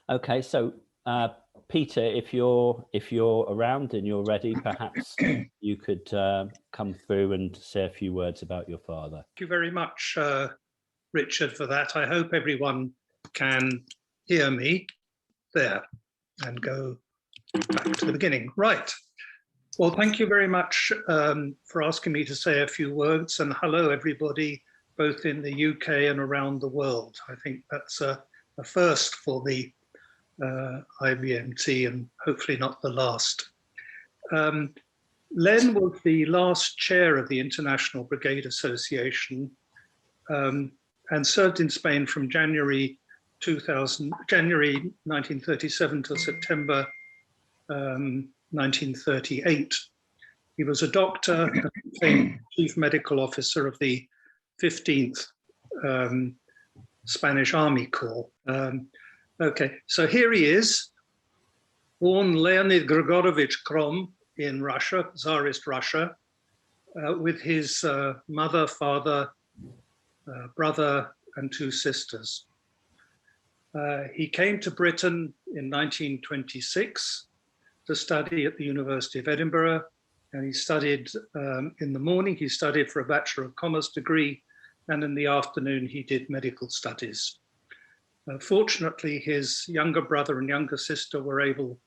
Okay, so Peter, if you're around and you're ready, perhaps you could come through and say a few words about your father. Thank you very much, Richard, for that. I hope everyone can hear me there and go back to the beginning. Right. Well, thank you very much for asking me to say a few words, and hello, everybody, both in the UK and around the world. I think that's a first for the IBMT, and hopefully not the last. Len was the last chair of the International Brigade Association and served in Spain from January 1937 to September 1938. He was a doctor and became chief medical officer of the 15th Spanish Army Corps. Okay, so here he is, born Leonid Grigorovich Crome in Russia, Tsarist Russia, with his mother, father, brother, and 2 sisters. He came to Britain in 1926 to study at the University of Edinburgh, and he studied in the morning, he studied for a Bachelor of Commerce degree, and in the afternoon he did medical studies. Fortunately, his younger brother and younger sister were able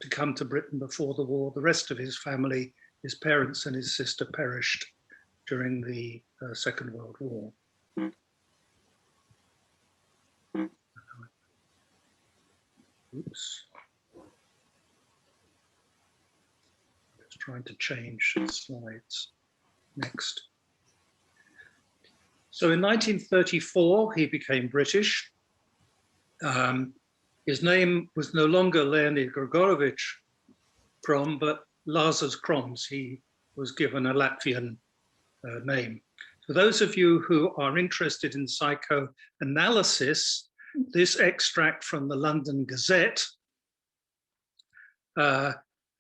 to come to Britain before the war. The rest of his family, his parents and his sister, perished during the Second World War. Oops. Just trying to change slides. Next. So in 1934, he became British. His name was no longer Leonid Grigorovich Crome, but Lazarus Kroms. He was given a Latvian name. For those of you who are interested in psychoanalysis, this extract from the London Gazette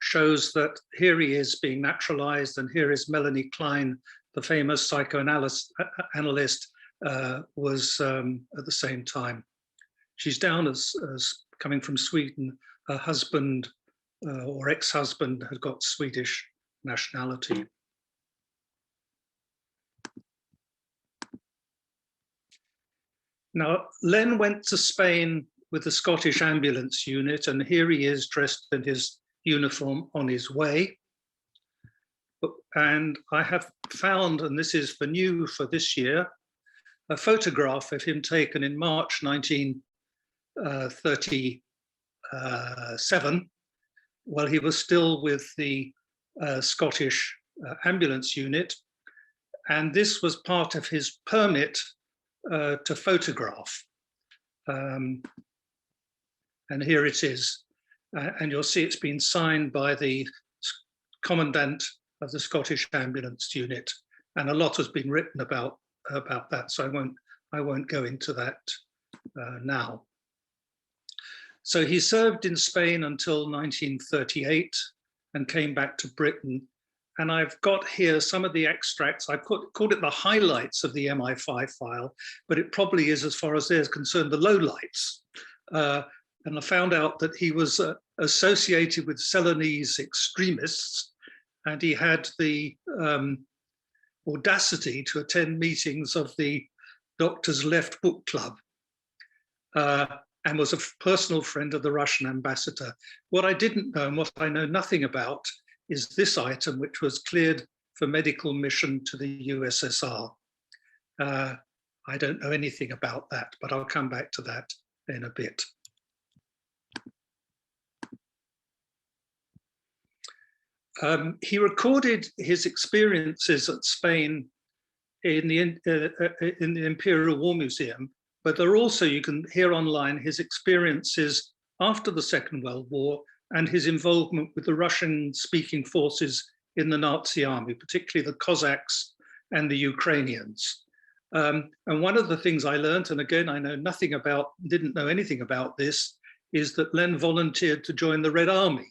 shows that here he is being naturalized, and here is Melanie Klein, the famous psychoanalyst, was at the same time. She's down as coming from Sweden. Her husband or ex-husband had got Swedish nationality. Now, Len went to Spain with the Scottish Ambulance Unit, and here he is dressed in his uniform on his way. And I have found, and this is new for this year, a photograph of him taken in March 1937, while he was still with the Scottish Ambulance Unit. And this was part of his permit to photograph. And here it is. And you'll see it's been signed by the Commandant of the Scottish Ambulance Unit. And a lot has been written about that, so I won't go into that now. So he served in Spain until 1938 and came back to Britain. And I've got here some of the extracts. I called it the highlights of the MI5 file, but it probably is, as far as they're concerned, the lowlights. And I found out that he was associated with Ceylonese extremists, and he had the audacity to attend meetings of the Doctors Left Book Club, and was a personal friend of the Russian ambassador. What I didn't know, and what I know nothing about, is this item, which was cleared for medical mission to the USSR. I don't know anything about that, but I'll come back to that in a bit. He recorded his experiences at Spain in the Imperial War Museum, but there are also, you can hear online, his experiences after the Second World War and his involvement with the Russian-speaking forces in the Nazi army, particularly the Cossacks and the Ukrainians. And one of the things I learned, and again, I know nothing about, didn't know anything about this, is that Len volunteered to join the Red Army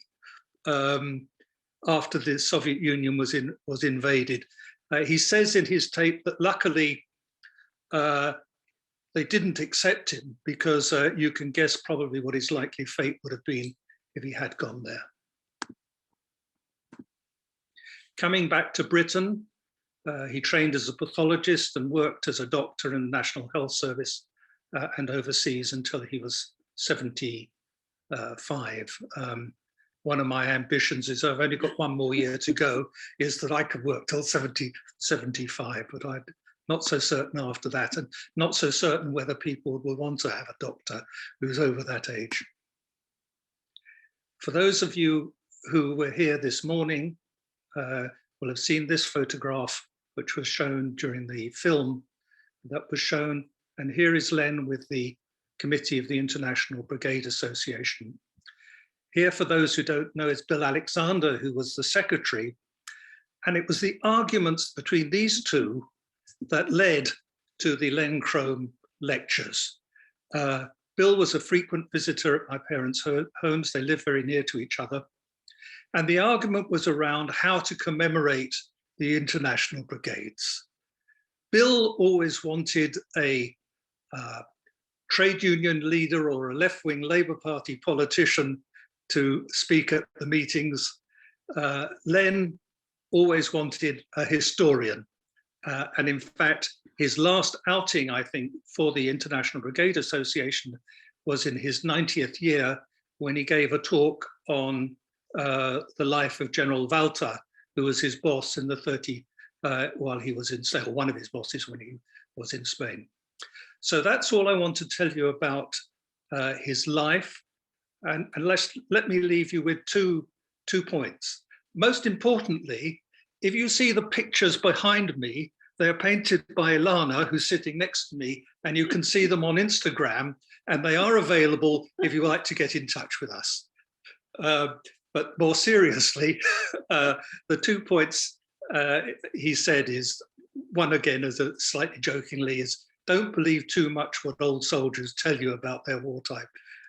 after the Soviet Union was invaded. He says in his tape that luckily they didn't accept him because you can guess probably what his likely fate would have been if he had gone there. Coming back to Britain, he trained as a pathologist and worked as a doctor in the National Health Service and overseas until he was 75. One of my ambitions is, I've only got one more year to go, is that I could work till 75, but I'm not so certain after that, and not so certain whether people will want to have a doctor who's over that age. For those of you who were here this morning, will have seen this photograph, which was shown during the film that was shown. And here is Len with the committee of the International Brigade Association. Here, for those who don't know, is Bill Alexander, who was the secretary. And it was the arguments between these two that led to the Len Crome lectures. Bill was a frequent visitor at my parents' homes. They lived very near to each other. And the argument was around how to commemorate the international brigades. Bill always wanted a trade union leader or a left-wing Labour Party politician to speak at the meetings. Len always wanted a historian. And in fact, his last outing, I think, for the International Brigade Association was in his 90th year when he gave a talk on the life of General Walter, who was his boss in the while he was in Spain, or one of his bosses when he was in Spain. So that's all I want to tell you about his life. And let me leave you with two points. Most importantly, if you see the pictures behind me, they're painted by Ilana, who's sitting next to me, and you can see them on Instagram, and they are available if you would like to get in touch with us. But more seriously, the 2 points he said is, one again, as a slightly jokingly, is don't believe too much what old soldiers tell you about their wartime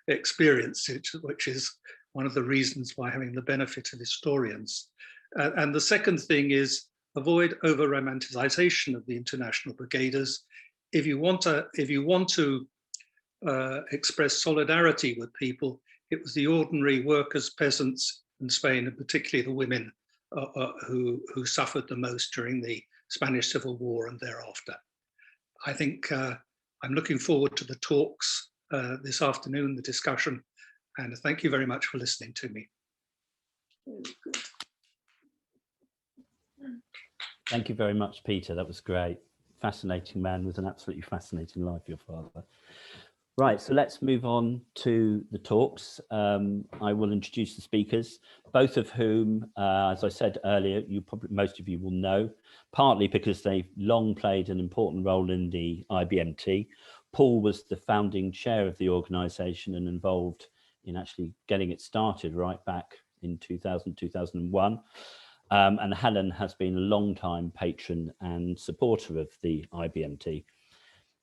experience, which is one of the reasons why having the benefit of historians. And the second thing is avoid over-romanticization of the international brigaders. If you want to express solidarity with people, it was the ordinary workers, peasants in Spain, and particularly the women who suffered the most during the Spanish Civil War and thereafter. I think I'm looking forward to the talks this afternoon, the discussion, and thank you very much for listening to me. Thank you very much, Peter. That was great. Fascinating man with an absolutely fascinating life, your father. Right, so let's move on to the talks. I will introduce the speakers, both of whom, as I said earlier, most of you will know, partly because they've long played an important role in the IBMT. Paul was the founding chair of the organisation and involved in actually getting it started right back in 2000, 2001. And Helen has been a long-time patron and supporter of the IBMT.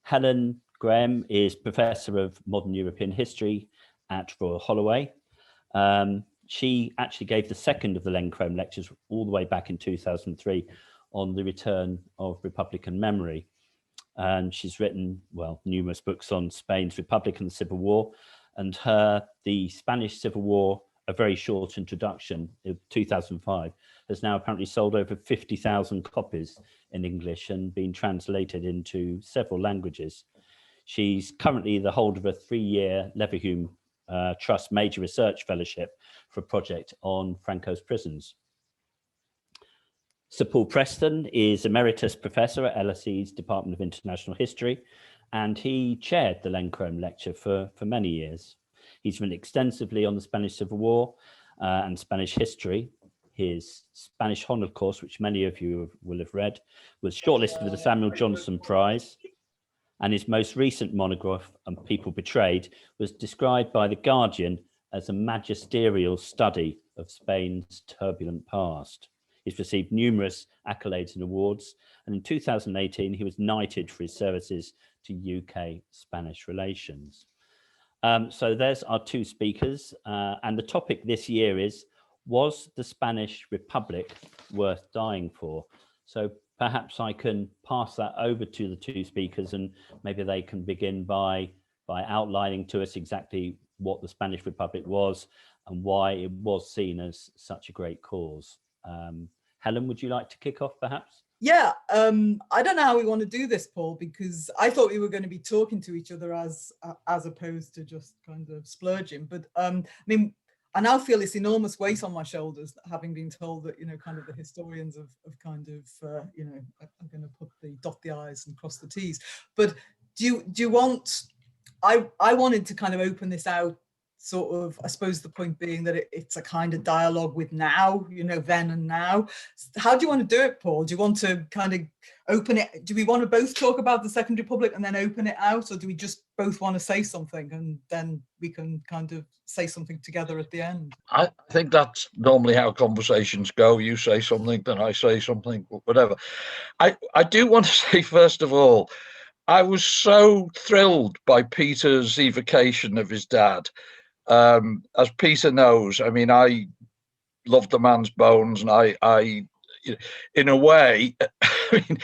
Helen Graham is Professor of Modern European History at Royal Holloway. She actually gave the second of the Len Crome lectures all the way back in 2003 on the return of Republican memory. And she's written, well, numerous books on Spain's Republic and the Civil War, and the Spanish Civil War, A Very Short Introduction of 2005, has now apparently sold over 50,000 copies in English and been translated into several languages. She's currently the holder of a 3-year Leverhulme Trust Major Research Fellowship for a project on Franco's prisons. Sir Paul Preston is Emeritus Professor at LSE's Department of International History, and he chaired the Len Crome Lecture for many years. He's written extensively on the Spanish Civil War and Spanish history. His Spanish Honor course, which many of you will have read, was shortlisted for the Samuel Johnson Prize, and his most recent monograph on People Betrayed was described by The Guardian as a magisterial study of Spain's turbulent past. He's received numerous accolades and awards, and in 2018 he was knighted for his services to UK-Spanish relations. So there's our two speakers, and the topic this year is, was the Spanish Republic worth dying for? So perhaps I can pass that over to the two speakers, and maybe they can begin by outlining to us exactly what the Spanish Republic was and why it was seen as such a great cause. Helen, would you like to kick off perhaps? Yeah, I don't know how we want to do this, Paul, because I thought we were going to be talking to each other as opposed to just kind of splurging. But I mean, I now feel this enormous weight on my shoulders, having been told that, you know, kind of the historians of kind of, you know, I'm going to dot the I's and cross the T's. But do you want, I wanted to kind of open this out, sort of, I suppose the point being that it's a kind of dialogue with now, you know, then and now. How do you want to do it, Paul? Do you want to kind of open it? Do we want to both talk about the Second Republic and then open it out? Or do we just both want to say something and then we can kind of say something together at the end? I think that's normally how conversations go. You say something, then I say something, whatever. I do want to say, first of all, I was so thrilled by Peter's evocation of his dad. As Peter knows, I mean, I love the man's bones, and I in a way, I mean,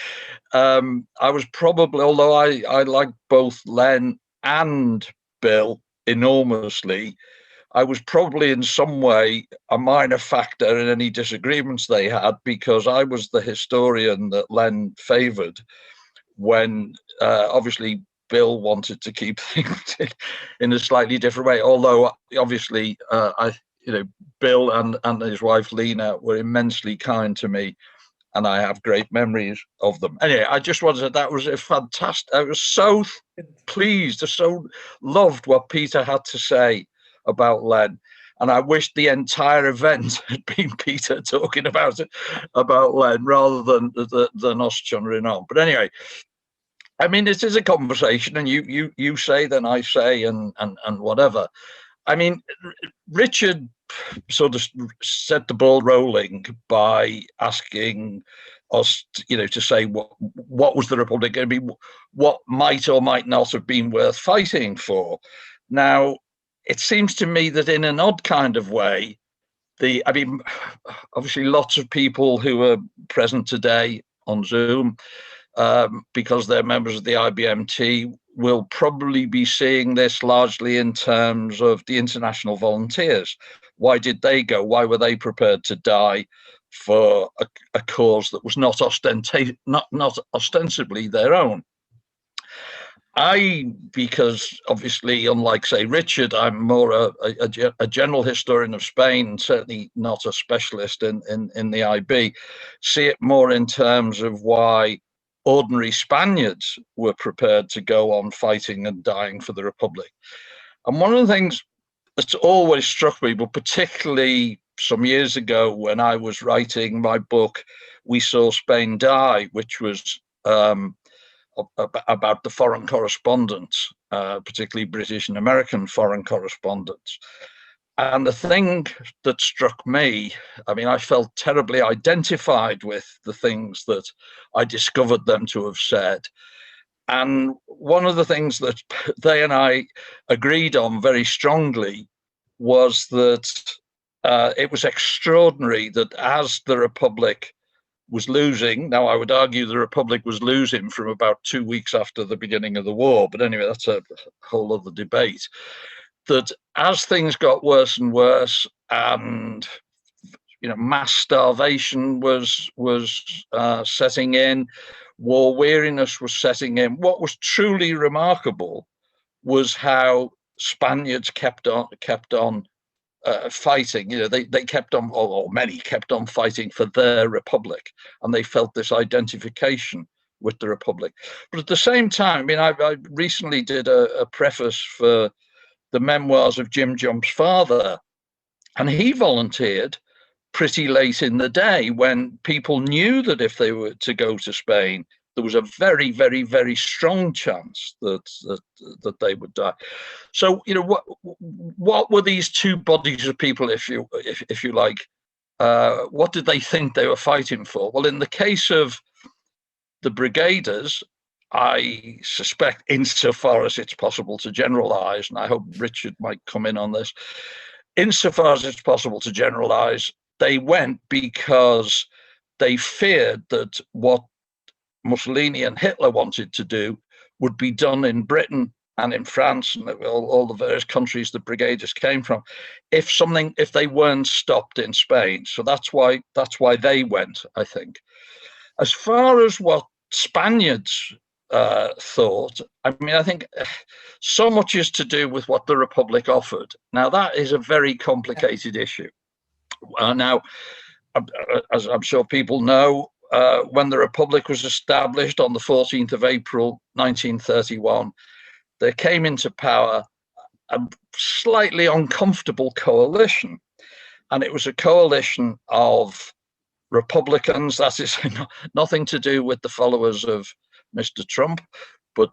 I was probably, although I like both Len and Bill enormously, I was probably in some way a minor factor in any disagreements they had, because I was the historian that Len favoured when obviously Bill wanted to keep things in a slightly different way, although obviously Bill and his wife Lena were immensely kind to me, and I have great memories of them. Anyway, I just wanted, that was a fantastic, I was so pleased, so loved what Peter had to say about Len, and I wished the entire event had been Peter talking about Len rather than us chunnering on. But anyway, I mean, this is a conversation, and you say, then I say, and whatever. I mean, Richard sort of set the ball rolling by asking us, to say what was the Republic going to be, what might or might not have been worth fighting for. Now, it seems to me that in an odd kind of way, obviously lots of people who are present today on Zoom, because they're members of the IBMT, will probably be seeing this largely in terms of the International Volunteers. Why did they go? Why were they prepared to die for a cause that was not ostensibly their own? Because obviously, unlike, say, Richard, I'm more a general historian of Spain, certainly not a specialist in the IB, see it more in terms of why ordinary Spaniards were prepared to go on fighting and dying for the Republic. And one of the things that's always struck me, but particularly some years ago when I was writing my book, We Saw Spain Die, which was about the foreign correspondents, particularly British and American foreign correspondents. And the thing that struck me, I mean, I felt terribly identified with the things that I discovered them to have said. And one of the things that they and I agreed on very strongly was that it was extraordinary that as the Republic was losing, now I would argue the Republic was losing from about 2 weeks after the beginning of the war, but anyway, that's a whole other debate, that as things got worse and worse, and mass starvation was setting in, war weariness was setting in, what was truly remarkable was how Spaniards kept on fighting. They kept on, or many kept on fighting for their Republic, and they felt this identification with the Republic. But at the same time, I mean, I recently did a preface for the memoirs of Jim Jump's father, and he volunteered pretty late in the day when people knew that if they were to go to Spain, there was a very, very, very strong chance that they would die. So, what were these two bodies of people, if you like? What did they think they were fighting for? Well, in the case of the Brigaders, I suspect, insofar as it's possible to generalize, and I hope Richard might come in on this, insofar as it's possible to generalize, they went because they feared that what Mussolini and Hitler wanted to do would be done in Britain and in France and all the various countries the Brigadiers came from, if they weren't stopped in Spain. So that's why they went, I think. As far as what Spaniards thought, I mean, I think so much is to do with what the Republic offered. Now, that is a very complicated issue. Now, as I'm sure people know, when the Republic was established on the 14th of April, 1931, there came into power a slightly uncomfortable coalition. And it was a coalition of Republicans, that is nothing to do with the followers of Mr. Trump, but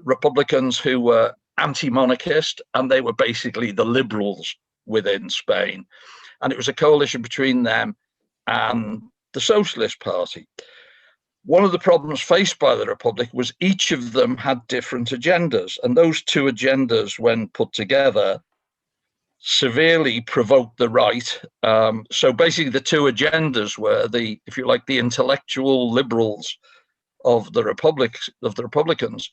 Republicans who were anti-monarchist, and they were basically the liberals within Spain. And it was a coalition between them and the Socialist Party. One of the problems faced by the Republic was each of them had different agendas, and those two agendas, when put together, severely provoked the right. So basically the two agendas were if you like, the intellectual liberals of the Republicans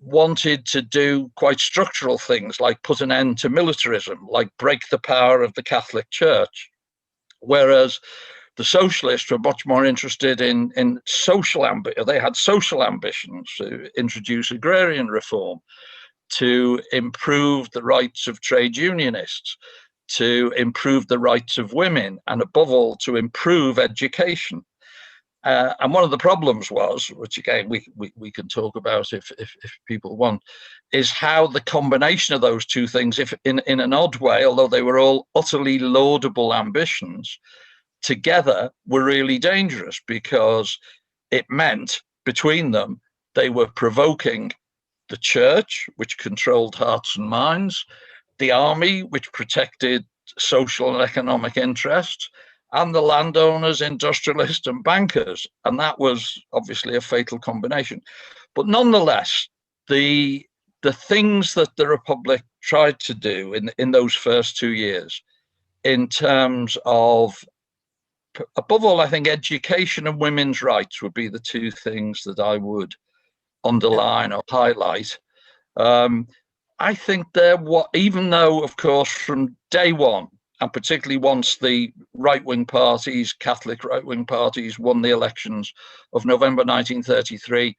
wanted to do quite structural things, like put an end to militarism, like break the power of the Catholic Church. Whereas the socialists were much more interested in social ambition. They had social ambitions to introduce agrarian reform, to improve the rights of trade unionists, to improve the rights of women, and above all, to improve education. And one of the problems was, which again we can talk about if people want, is how the combination of those two things, if in an odd way, although they were all utterly laudable ambitions, together were really dangerous, because it meant between them they were provoking the church, which controlled hearts and minds, the army, which protected social and economic interests, and the landowners, industrialists, and bankers. And that was obviously a fatal combination. But nonetheless, the things that the Republic tried to do in those first 2 years, in terms of, above all, I think education and women's rights would be the two things that I would underline or highlight. I think even though, of course, from day one, and particularly once the right-wing parties, Catholic right-wing parties, won the elections of November 1933,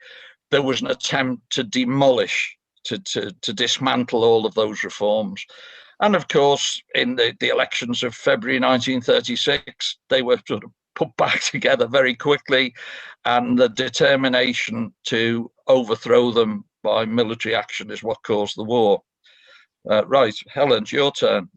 there was an attempt to demolish, to dismantle all of those reforms. And of course, in the elections of February 1936, they were sort of put back together very quickly, and the determination to overthrow them by military action is what caused the war. Right, Helen, it's your turn.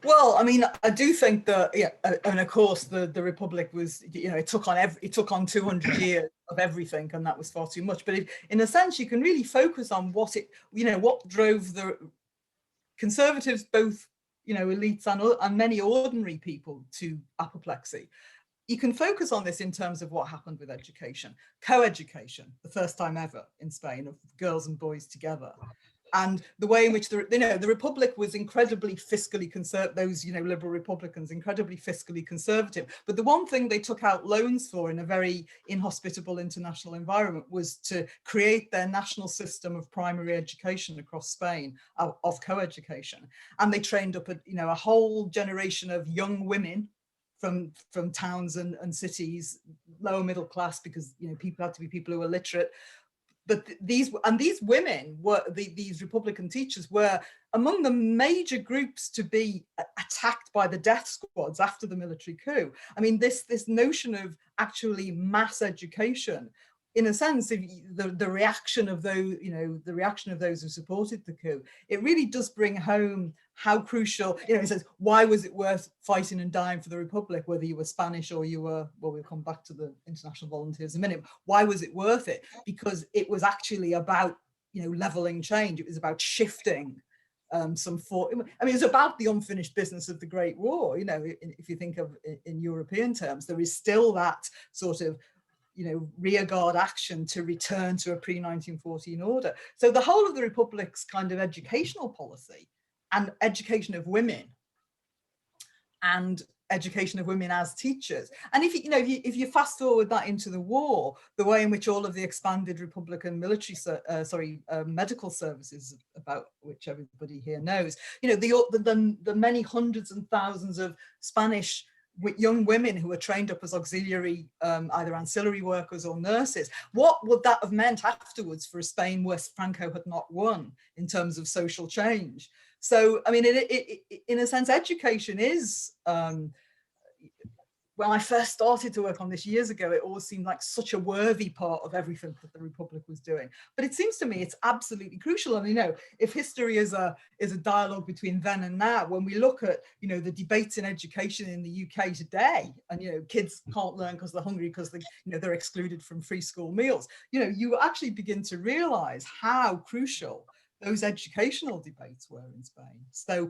Well, I mean, I do think that, yeah, and of course the Republic was, it took on 200 years of everything, and that was far too much. But in a sense, you can really focus on what drove the Conservatives, both elites and many ordinary people, to apoplexy. You can focus on this in terms of what happened with education, co-education, the first time ever in Spain of girls and boys together. And the way in which the Republic was incredibly fiscally conservative, those liberal Republicans, incredibly fiscally conservative. But the one thing they took out loans for in a very inhospitable international environment was to create their national system of primary education across Spain, of co-education. And they trained up a whole generation of young women from towns and cities, lower middle class, because people had to be people who were literate. But these women were, these Republican teachers were among the major groups to be attacked by the death squads after the military coup. I mean, this notion of actually mass education, in a sense, the reaction of those, the reaction of those who supported the coup, it really does bring home how crucial, it says, why was it worth fighting and dying for the Republic, whether you were Spanish or you were, well, we'll come back to the International Volunteers in a minute. Why was it worth it? Because it was actually about, leveling change. It was about shifting it was about the unfinished business of the Great War. If you think of in European terms, there is still that sort of rearguard action to return to a pre-1914 order. So the whole of the Republic's kind of educational policy and education of women and education of women as teachers. And if you fast forward that into the war, the way in which all of the expanded Republican military, medical services, about which everybody here knows, the many hundreds and thousands of Spanish young women who were trained up as auxiliary, either ancillary workers or nurses, what would that have meant afterwards for a Spain where Franco had not won in terms of social change? So, I mean, in a sense, education is, when I first started to work on this years ago, it always seemed like such a worthy part of everything that the Republic was doing. But it seems to me it's absolutely crucial. And, if history is a dialogue between then and now, when we look at, the debates in education in the UK today, and, kids can't learn because they're hungry, because they're excluded from free school meals, you actually begin to realize how crucial those educational debates were in Spain. So,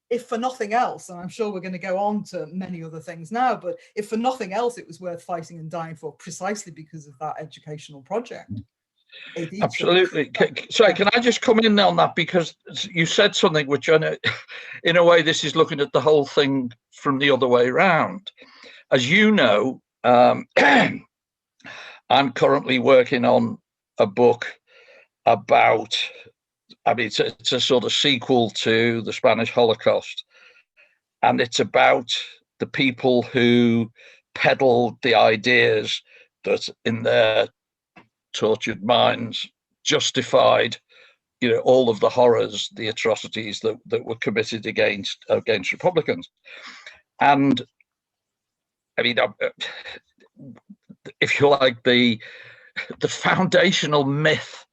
if for nothing else, and I'm sure we're going to go on to many other things now, but if for nothing else, it was worth fighting and dying for precisely because of that educational project. Absolutely. Sorry, can I just come in on that? Because you said something which, in a way, this is looking at the whole thing from the other way around. As you know, I'm currently working on a book about, it's a sort of sequel to the Spanish Holocaust, and it's about the people who peddled the ideas that in their tortured minds justified, all of the horrors, the atrocities that were committed against Republicans. And if you like, the foundational myth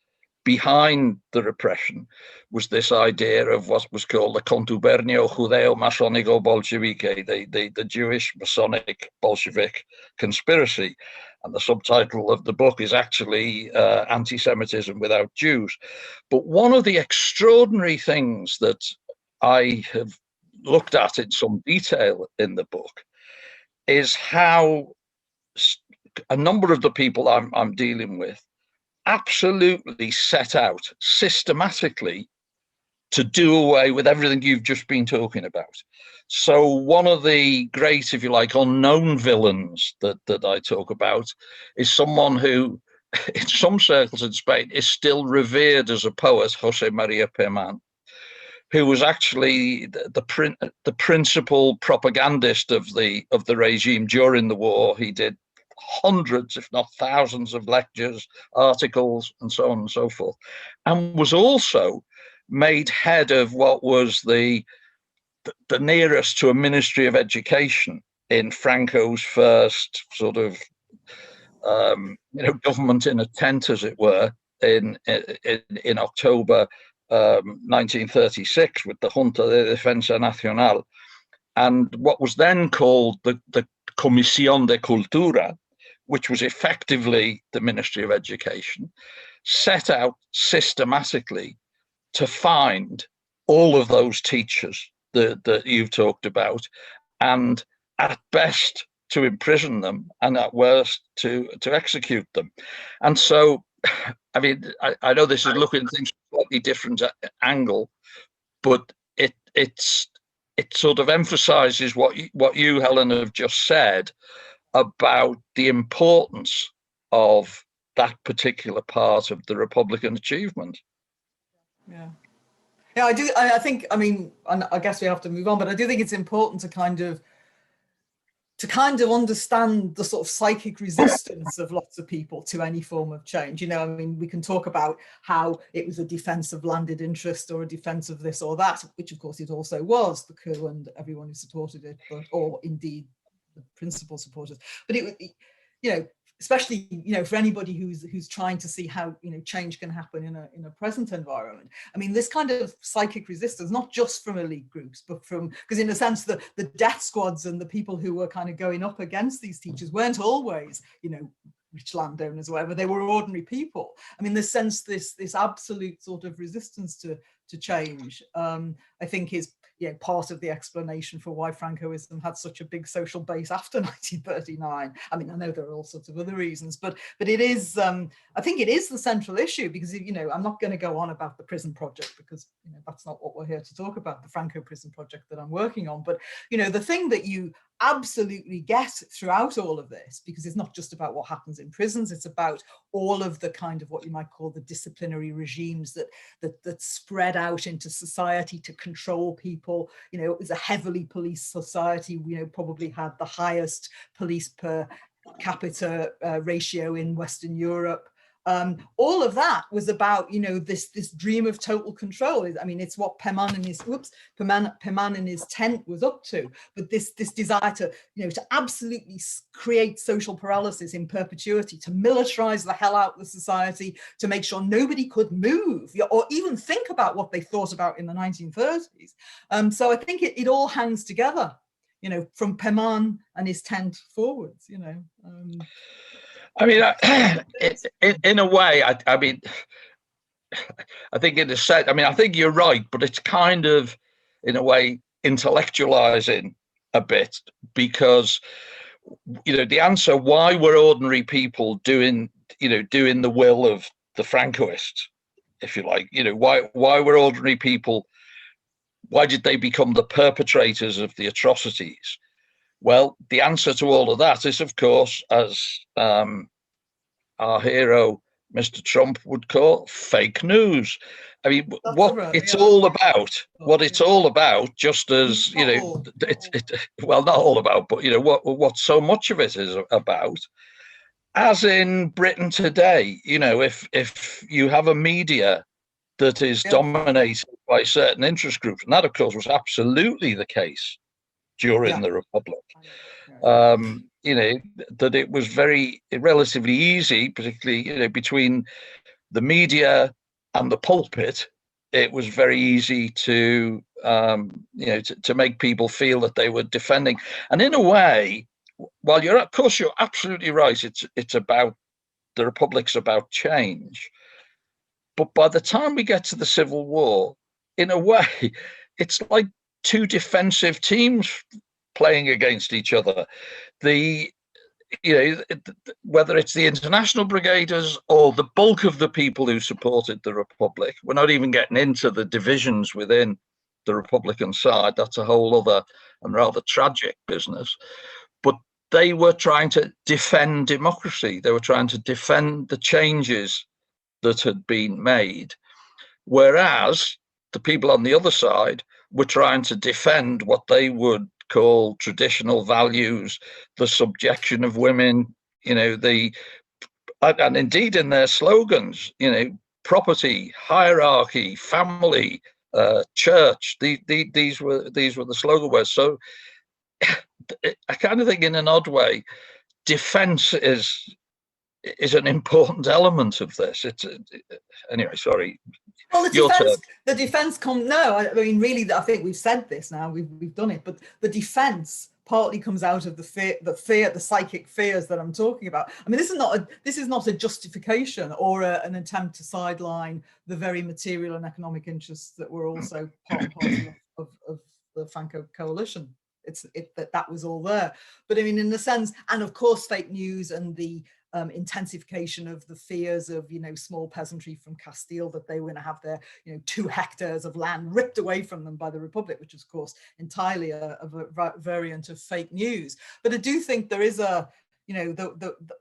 behind the repression was this idea of what was called the contubernio judeo-masonico bolshevique, the Jewish Masonic Bolshevik conspiracy. And the subtitle of the book is actually Anti-Semitism Without Jews. But one of the extraordinary things that I have looked at in some detail in the book is how a number of the people I'm dealing with absolutely set out systematically to do away with everything you've just been talking about. So one of the great, if you like, unknown villains that I talk about is someone who, in some circles in Spain, is still revered as a poet, José María Pemán, who was actually the principal propagandist of the regime during the war. He did hundreds, if not thousands, of lectures, articles, and so on and so forth, and was also made head of what was the nearest to a Ministry of Education in Franco's first sort of government in a tent, as it were, in October 1936 with the Junta de Defensa Nacional, and what was then called the Comisión de Cultura, which was effectively the Ministry of Education, set out systematically to find all of those teachers that you've talked about, and at best to imprison them, and at worst to execute them. And so, I know this is looking at things from a slightly different angle, but it sort of emphasizes what you, Helen, have just said about the importance of that particular part of the Republican achievement. Yeah, I do. I think, and I guess we have to move on, but I do think it's important to kind of understand the sort of psychic resistance of lots of people to any form of change. We can talk about how it was a defense of landed interest or a defense of this or that, which of course it also was, the coup and everyone who supported it, or indeed the principal supporters. But especially for anybody who's trying to see how change can happen in a present environment. This kind of psychic resistance, not just from elite groups, but because in a sense the death squads and the people who were kind of going up against these teachers weren't always rich landowners or whatever. They were ordinary people. This absolute sort of resistance to change, I think is part of the explanation for why Francoism had such a big social base after 1939. I know there are all sorts of other reasons, but it is, I think it is the central issue, because I'm not going to go on about the prison project, because that's not what we're here to talk about, the Franco prison project that I'm working on. But the thing that you absolutely get throughout all of this, because it's not just about what happens in prisons, it's about all of the kind of what you might call the disciplinary regimes that spread out into society to control people. You know, it was a heavily policed society, you know, probably had the highest police per capita ratio in Western Europe. All of that was about, you know, this dream of total control. I mean, it's what Peman in his tent was up to. But this desire to, you know, to absolutely create social paralysis in perpetuity, to militarize the hell out of the society, to make sure nobody could move or even think about what they thought about in the 1930s. So I think it all hangs together, you know, from Peman and his tent forwards, you know. I mean, in a way, I mean, I think in a sense, I mean, I think you're right, but it's kind of, in a way, intellectualizing a bit, because, you know, the answer why were ordinary people doing the will of the Francoists, if you like, you know, why were ordinary people, why did they become the perpetrators of the atrocities? Well, the answer to all of that is, of course, as our hero, Mr. Trump, would call fake news. I mean, what it's all about, just as, you know, well, not all about, but, you know, what so much of it is about, as in Britain today, you know, if you have a media that is dominated by certain interest groups, and that, of course, was absolutely the case during the Republic, you know, that it was relatively easy, particularly, you know, between the media and the pulpit, it was very easy to, you know, to make people feel that they were defending. And in a way, while you're absolutely right, it's about, the Republic's about change. But by the time we get to the Civil War, in a way, it's like two defensive teams playing against each other. You know, whether it's the international brigaders or the bulk of the people who supported the Republic, we're not even getting into the divisions within the Republican side. That's a whole other and rather tragic business. But they were trying to defend democracy. They were trying to defend the changes that had been made, whereas the people on the other side were trying to defend what they would call traditional values, the subjection of women, you know, and indeed in their slogans, you know, property, hierarchy, family, church. These were the slogan words. So I kind of think, in an odd way, defense is an important element of this. Anyway, sorry. Well, the defense I mean, really, I think we've said this now, we've done it, but the defense partly comes out of the psychic fears that I'm talking about. I mean, this is not a justification or an attempt to sideline the very material and economic interests that were also part and parcel of the Franco coalition. That was all there. But I mean, in the sense, and of course, fake news and the intensification of the fears of, you know, small peasantry from Castile, that they were going to have their, you know, 2 hectares of land ripped away from them by the Republic, which is, of course, entirely a variant of fake news. But I do think there is you know,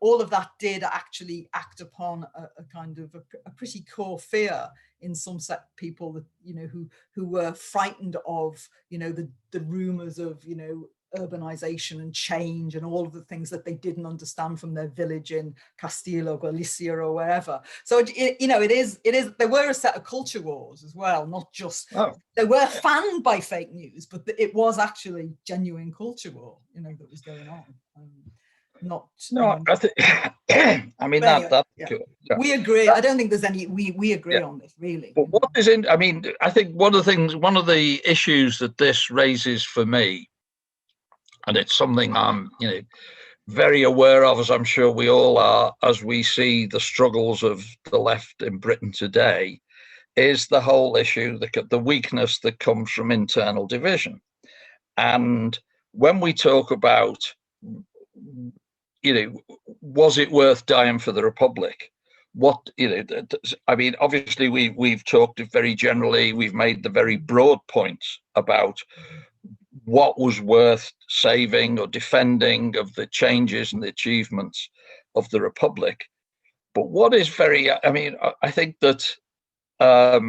all of that did actually act upon a kind of a pretty core fear in some set of people that, you know, who were frightened of, you know, the rumors of, you know, urbanization and change and all of the things that they didn't understand from their village in Castile or Galicia or wherever. So you know, it is there were a set of culture wars as well, not just they were fanned by fake news, but it was actually genuine culture war, you know, that was going on. I think I mean, that we agree. I don't think there's any we agree on this, really. But what is in, I mean, I think one of the issues that this raises for me, and it's something I'm, you know, very aware of, as I'm sure we all are, as we see the struggles of the left in Britain today, is the whole issue, the weakness that comes from internal division. And when we talk about, you know, was it worth dying for the Republic? What, you know, I mean, obviously we've talked very generally, we've made the very broad points about what was worth saving or defending of the changes and the achievements of the Republic. But what is very, I mean, I think that, I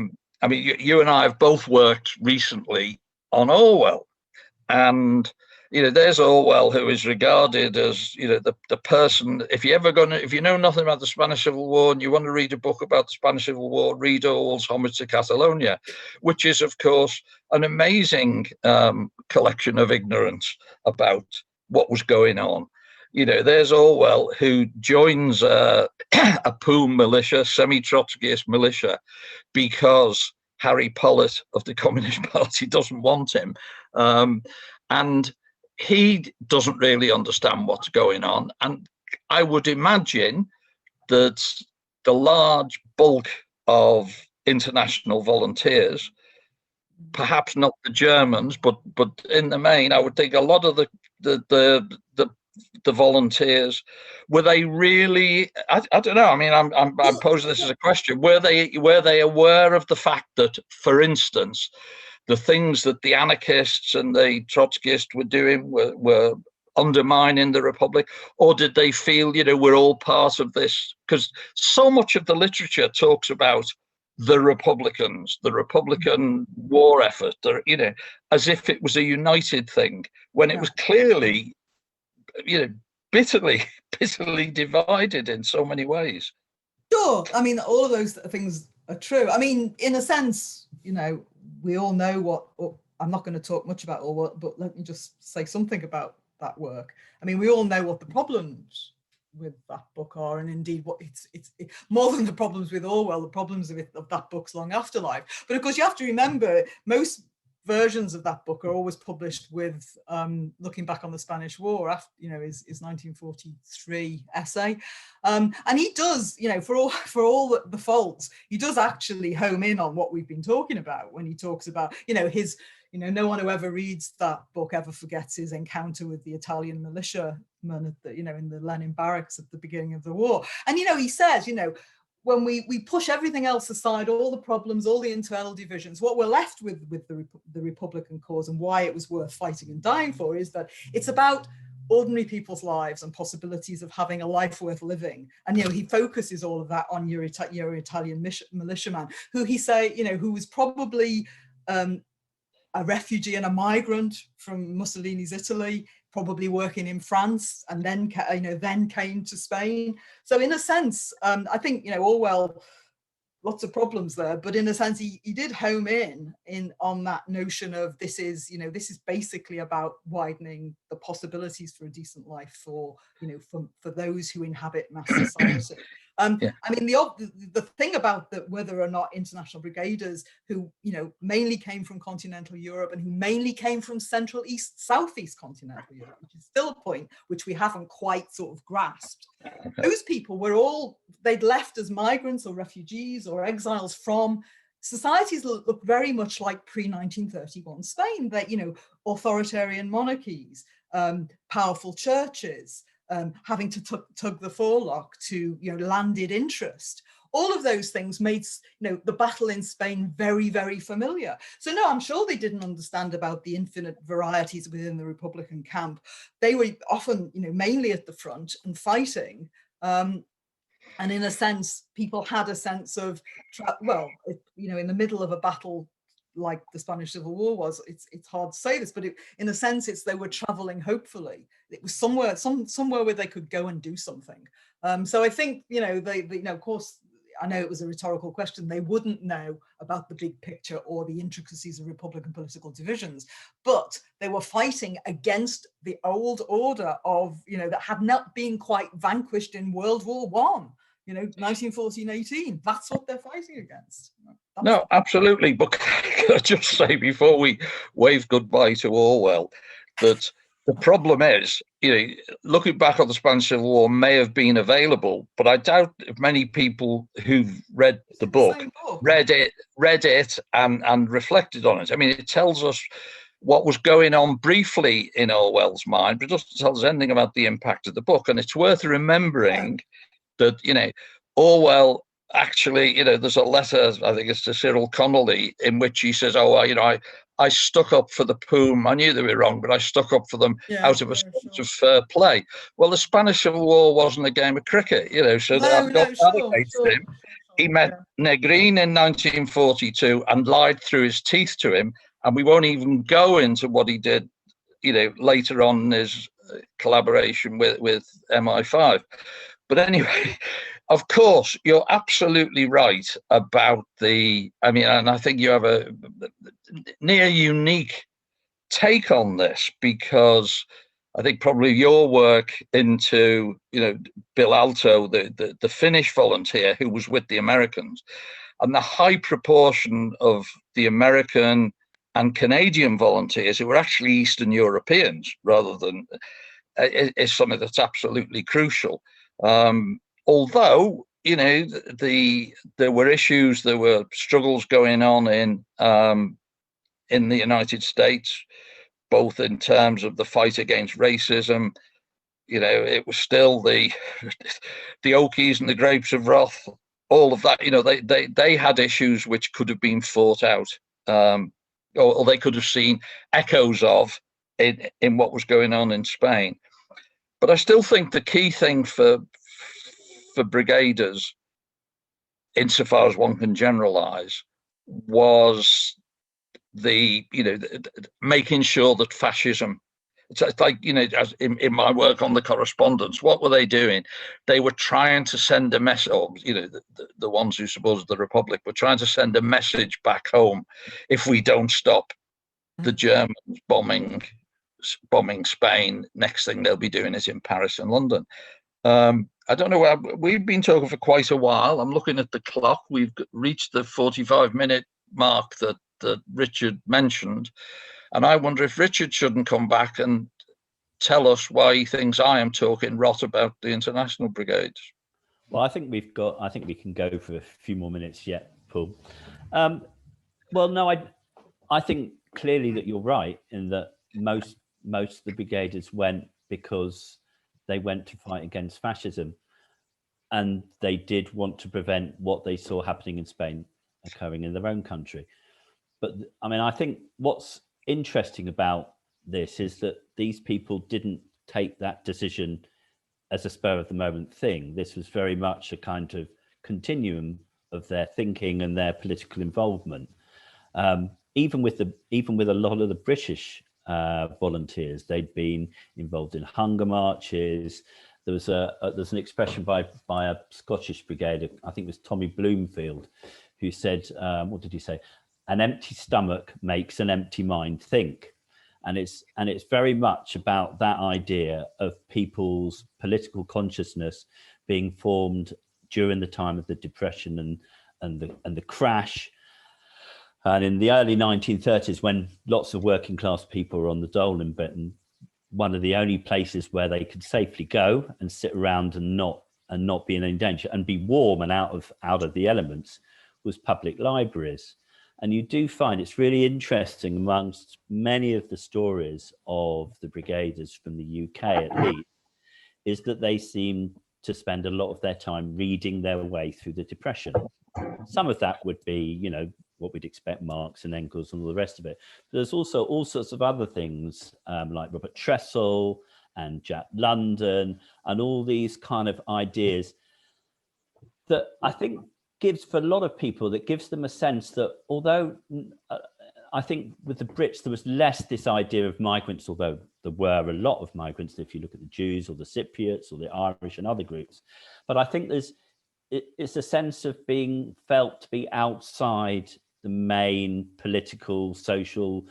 mean, you and I have both worked recently on Orwell, and you know, there's Orwell, who is regarded as, you know, the person. If you know nothing about the Spanish Civil War and you want to read a book about the Spanish Civil War, read Orwell's Homage to Catalonia, which is, of course, an amazing collection of ignorance about what was going on. You know, there's Orwell, who joins a POUM militia, semi-Trotskyist militia, because Harry Pollitt of the Communist Party doesn't want him. And he doesn't really understand what's going on. And I would imagine that the large bulk of international volunteers, perhaps not the Germans, but in the main, I would think a lot of the volunteers, were they really, I don't know, I mean, I'm posing this as a question, were they aware of the fact that, for instance, the things that the anarchists and the Trotskyists were doing were undermining the Republic? Or did they feel, you know, we're all part of this? Because so much of the literature talks about the Republicans, the Republican war effort, you know, as if it was a united thing, when it was clearly, you know, bitterly divided in so many ways. Sure. I mean, all of those things are true. I mean, in a sense, you know, we all know what, I'm not going to talk much about Orwell, but let me just say something about that work. I mean, we all know what the problems with that book are, and indeed what it's more than the problems with Orwell, the problems of that book's long afterlife. But of course, you have to remember, most versions of that book are always published with looking back on the Spanish War, after, you know, his 1943 essay, and he does, you know, for all the faults, he does actually home in on what we've been talking about when he talks about, you know, his, you know, no one who ever reads that book ever forgets his encounter with the Italian militiamen at the, you know, in the Lenin barracks at the beginning of the war. And, you know, he says, you know, when we push everything else aside, all the problems, all the internal divisions, what we're left with the Republican cause and why it was worth fighting and dying for is that it's about ordinary people's lives and possibilities of having a life worth living. And, you know, he focuses all of that on your Italian militiaman, who he say, you know, who was probably a refugee and a migrant from Mussolini's Italy, probably working in France, and then, you know, then came to Spain. So in a sense, I think, you know, Orwell, lots of problems there, but in a sense, he did home in on that notion of this is, you know, this is basically about widening the possibilities for a decent life for, you know, for those who inhabit mass society. I mean, the thing about whether or not international brigaders who, you know, mainly came from continental Europe and who mainly came from Central East, Southeast continental Europe, which is still a point which we haven't quite sort of grasped. Those people were all, they'd left as migrants or refugees or exiles from societies that look very much like pre-1931 Spain, that, you know, authoritarian monarchies, powerful churches, having to tug the forelock to, you know, landed interest. All of those things made, you know, the battle in Spain very, very familiar. So no, I'm sure they didn't understand about the infinite varieties within the Republican camp. They were often, you know, mainly at the front and fighting. And in a sense, people had a sense of, well, you know, in the middle of a battle like the Spanish Civil War was, it's hard to say this, but in a sense, they were traveling hopefully. It was somewhere where they could go and do something. So I think, you know, they, you know, of course, I know it was a rhetorical question. They wouldn't know about the big picture or the intricacies of Republican political divisions, but they were fighting against the old order of, you know, that had not been quite vanquished in World War I. You know, 1914-18, that's what they're fighting against. No, absolutely. But can I just say, before we wave goodbye to Orwell, that the problem is, you know, looking back on the Spanish Civil War may have been available, but I doubt if many people who've read the book read it and reflected on it. I mean, it tells us what was going on briefly in Orwell's mind, but it doesn't tell us anything about the impact of the book. And it's worth remembering that, you know, Orwell actually, there's a letter, I think it's to Cyril Connolly, in which he says, "Oh, I stuck up for the POUM. I knew they were wrong, but I stuck up for them out of a sense of fair play." Well, the Spanish Civil War wasn't a game of cricket, so I've got that against him. He met Negrin in 1942 and lied through his teeth to him, and we won't even go into what he did, later on in his collaboration with MI5. But anyway, of course, you're absolutely right about and I think you have a near unique take on this, because I think probably your work into, Bill Alto, the Finnish volunteer who was with the Americans, and the high proportion of the American and Canadian volunteers who were actually Eastern Europeans rather than, is something that's absolutely crucial. Although, there were issues, there were struggles going on in the United States, both in terms of the fight against racism. It was still the Okies and the Grapes of Wrath, all of that. They had issues which could have been fought out, or they could have seen echoes of in what was going on in Spain. But I still think the key thing for brigaders, insofar as one can generalize, was making sure that fascism, it's like, as in my work on the correspondence, what were they doing? They were trying to send a message, or, the ones who supported the Republic were trying to send a message back home. If we don't stop the Germans bombing Spain, next thing they'll be doing is in Paris and London. I don't know, we've been talking for quite a while. I'm looking at the clock. We've reached the 45-minute mark that Richard mentioned. And I wonder if Richard shouldn't come back and tell us why he thinks I am talking rot about the international brigades. Well, I think we can go for a few more minutes yet, Paul. Well, no, I think clearly that you're right in that most of the brigaders went because they went to fight against fascism, and they did want to prevent what they saw happening in Spain occurring in their own country. But I think what's interesting about this is that these people didn't take that decision as a spur of the moment thing. This was very much a kind of continuum of their thinking and their political involvement. Even with a lot of the British volunteers, they'd been involved in hunger marches. There's an expression by a Scottish brigadier, I think it was Tommy Bloomfield, who said, what did he say? An empty stomach makes an empty mind think. And it's very much about that idea of people's political consciousness being formed during the time of the Depression and the crash. And in the early 1930s, when lots of working class people were on the dole in Britain, one of the only places where they could safely go and sit around and not be in any danger and be warm and out of the elements was public libraries. And you do find it's really interesting, amongst many of the stories of the brigaders from the UK at least, is that they seem to spend a lot of their time reading their way through the Depression. Some of that would be, what we'd expect, Marx and Engels and all the rest of it. But there's also all sorts of other things like Robert Tressel and Jack London and all these kind of ideas that I think gives, for a lot of people, that gives them a sense that although I think with the Brits there was less this idea of migrants, although there were a lot of migrants if you look at the Jews or the Cypriots or the Irish and other groups, but I think it's a sense of being felt to be outside the main political, social,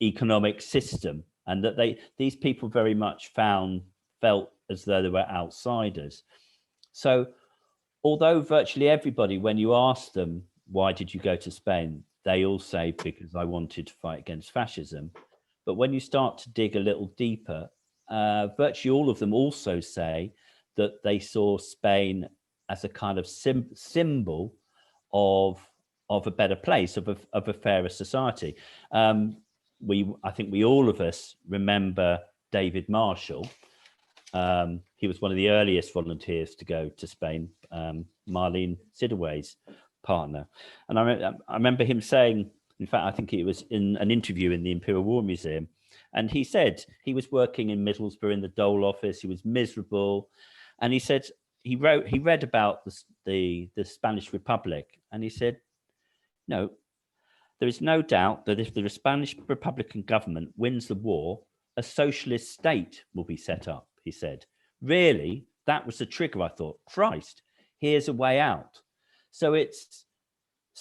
economic system, and that these people very much felt as though they were outsiders. So although virtually everybody, when you ask them, why did you go to Spain? They all say, because I wanted to fight against fascism. But when you start to dig a little deeper, virtually all of them also say that they saw Spain as a kind of symbol of a better place, of a fairer society. I think all of us remember David Marshall, He was one of the earliest volunteers to go to Spain, Marlene Sidaway's partner. And I remember him saying, in fact, I think it was in an interview in the Imperial War Museum, and he said he was working in Middlesbrough in the Dole office. He was miserable. And he said, he read about the Spanish Republic, and he said, no, there is no doubt that if the Spanish Republican government wins the war, a socialist state will be set up, he said. Really, that was the trigger. I thought, Christ, here's a way out. So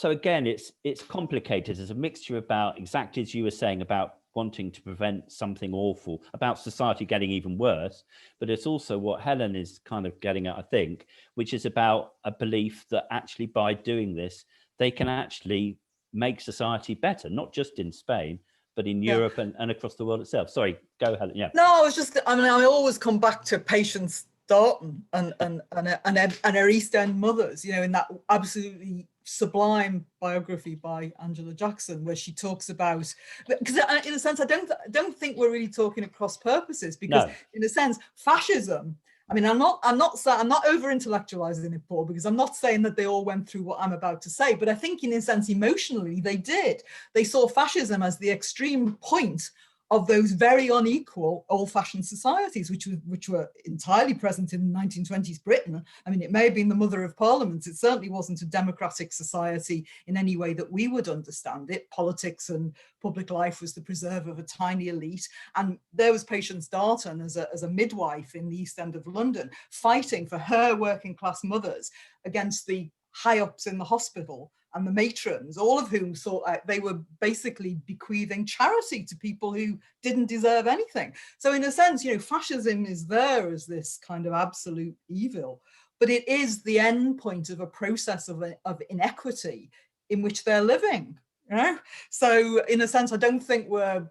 again, it's complicated. There's a mixture about, exactly as you were saying, about wanting to prevent something awful, about society getting even worse, but it's also what Helen is kind of getting at, I think, which is about a belief that actually by doing this, they can actually make society better, not just in Spain, but in Europe and across the world itself. Sorry, go Helen. Yeah. No, I was just, I mean, I always come back to Patience Darton and her East End mothers, you know, in that absolutely sublime biography by Angela Jackson, where she talks about, because in a sense, I don't think we're really talking at cross purposes, because in a sense, fascism, I mean, I'm not over intellectualizing it, Paul, because I'm not saying that they all went through what I'm about to say, but I think in a sense, emotionally, they did. They saw fascism as the extreme point of those very unequal old-fashioned societies, which were entirely present in 1920s Britain. I mean, it may have been the mother of parliaments. It certainly wasn't a democratic society in any way that we would understand it. Politics and public life was the preserve of a tiny elite. And there was Patience Darton as a midwife in the East End of London, fighting for her working class mothers against the high-ups in the hospital and the matrons, all of whom thought they were basically bequeathing charity to people who didn't deserve anything. So in a sense, you know, fascism is there as this kind of absolute evil, but it is the end point of a process of inequity in which they're living. You know? So in a sense, I don't think we're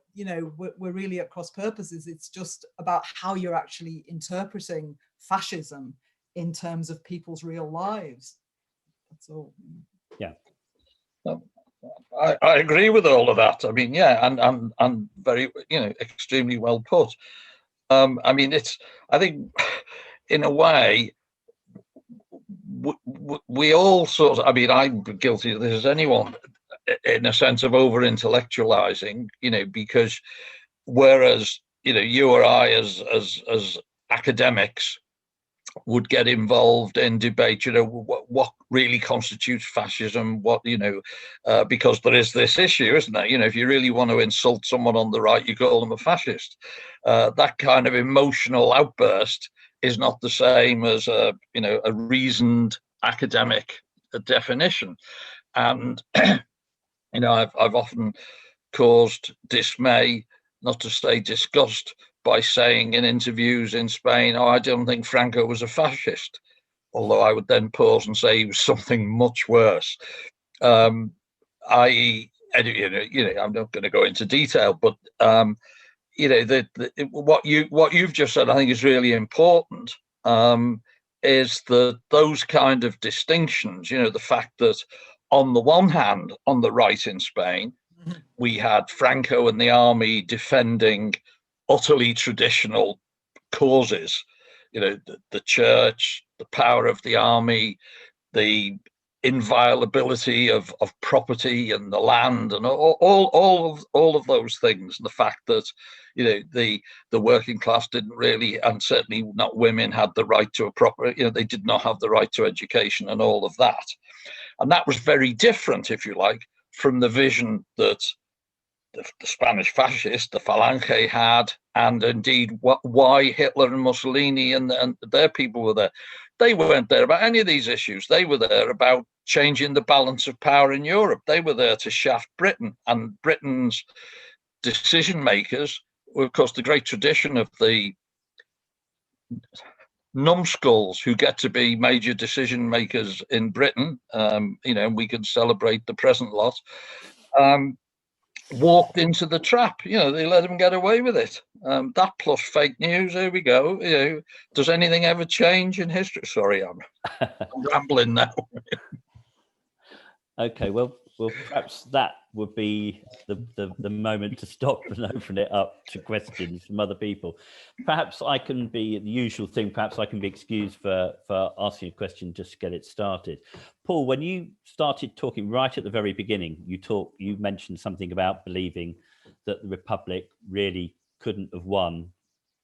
really at cross purposes. It's just about how you're actually interpreting fascism in terms of people's real lives. That's all. Yeah. I agree with all of that. I mean, yeah, and very, extremely well put. I mean, I think in a way, we all sort of, I mean, I'm guilty of this as anyone, in a sense of over intellectualizing, because whereas, you or I as academics would get involved in debate, what really constitutes fascism, because there is this issue, isn't there? If you really want to insult someone on the right, you call them a fascist. That kind of emotional outburst is not the same as a reasoned academic definition. And, I've often caused dismay, not to say disgust, by saying in interviews in Spain, I don't think Franco was a fascist, although I would then pause and say he was something much worse. I'm not going to go into detail, but what you've just said, I think, is really important. Is that those kind of distinctions? The fact that on the one hand, on the right in Spain, we had Franco and the army defending utterly traditional causes, the church, the power of the army, the inviolability of property and the land, and all of those things. And the fact that the working class didn't really, and certainly not women, had the right to a proper, they did not have the right to education and all of that. And that was very different, if you like, from the vision that the Spanish fascists, the Falange, had, and indeed why Hitler and Mussolini and their people were there. They weren't there about any of these issues. They were there about changing the balance of power in Europe. They were there to shaft Britain, and Britain's decision makers were, of course, the great tradition of the numbskulls who get to be major decision makers in Britain. We can celebrate the present lot. Walked into the trap. They let him get away with it. That plus fake news. Here we go. Does anything ever change in history? Sorry, I'm rambling now. Okay, well, Well, perhaps that would be the moment to stop and open it up to questions from other people. Perhaps I can be the usual thing. Perhaps I can be excused for asking a question just to get it started. Paul, when you started talking right at the very beginning, you mentioned something about believing that the Republic really couldn't have won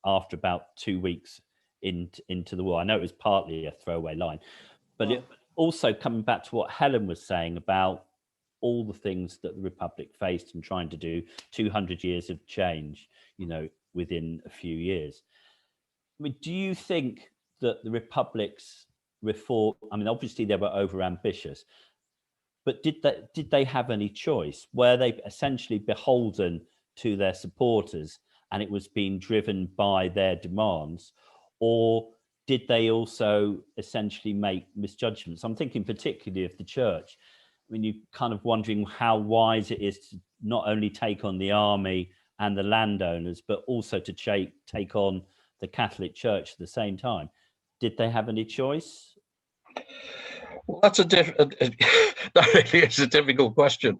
after about 2 weeks into the war. I know it was partly a throwaway line, but it also coming back to what Helen was saying about all the things that the Republic faced and trying to do 200 years of change, within a few years. I mean, do you think that the Republic's reform, obviously they were overambitious, but did they have any choice? Were they essentially beholden to their supporters and it was being driven by their demands? Or did they also essentially make misjudgments? I'm thinking particularly of the church. You're kind of wondering how wise it is to not only take on the army and the landowners, but also to take on the Catholic Church at the same time. Did they have any choice? Well, that really is a difficult question.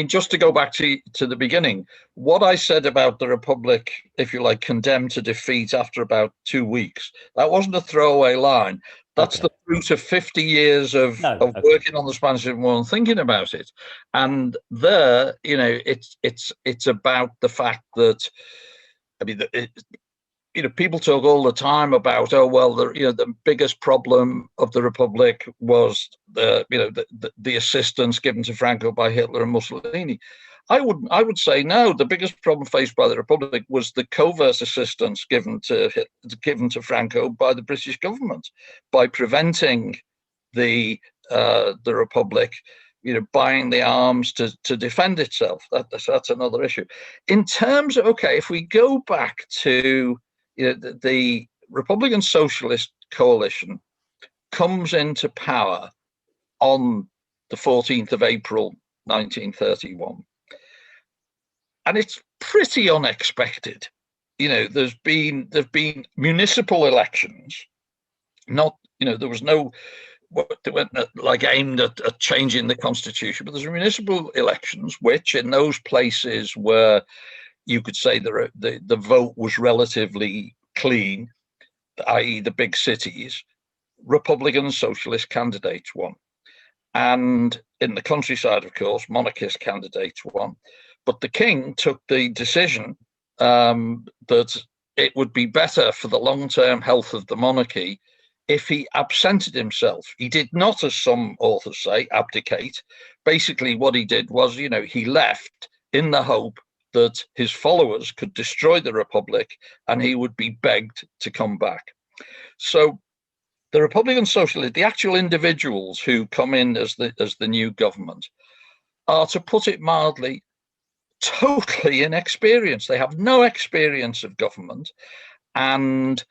Just to go back to the beginning, what I said about the Republic, if you like, condemned to defeat after about 2 weeks, that wasn't a throwaway line. That's the fruit of 50 years of working on the Spanish Civil War and thinking about it. And there, it's about the fact that, people talk all the time about, the biggest problem of the Republic was the assistance given to Franco by Hitler and Mussolini. I would say no. The biggest problem faced by the Republic was the covert assistance given to Franco by the British government by preventing the Republic, buying the arms to defend itself. That's another issue. In terms of if we go back to the Republican Socialist Coalition comes into power on the 14th of April 1931. And it's pretty unexpected. There've been municipal elections. There was no they weren't aimed at changing the constitution, but there's municipal elections, which in those places where you could say the vote was relatively clean, i.e. the big cities, Republican and Socialist candidates won. And in the countryside, of course, monarchist candidates won. But the king took the decision that it would be better for the long-term health of the monarchy if he absented himself. He did not, as some authors say, abdicate. Basically, what he did was, he left in the hope that his followers could destroy the Republic and he would be begged to come back. So the Republican Socialists, the actual individuals who come in as the new government, are, to put it mildly, totally inexperienced. They have no experience of government, and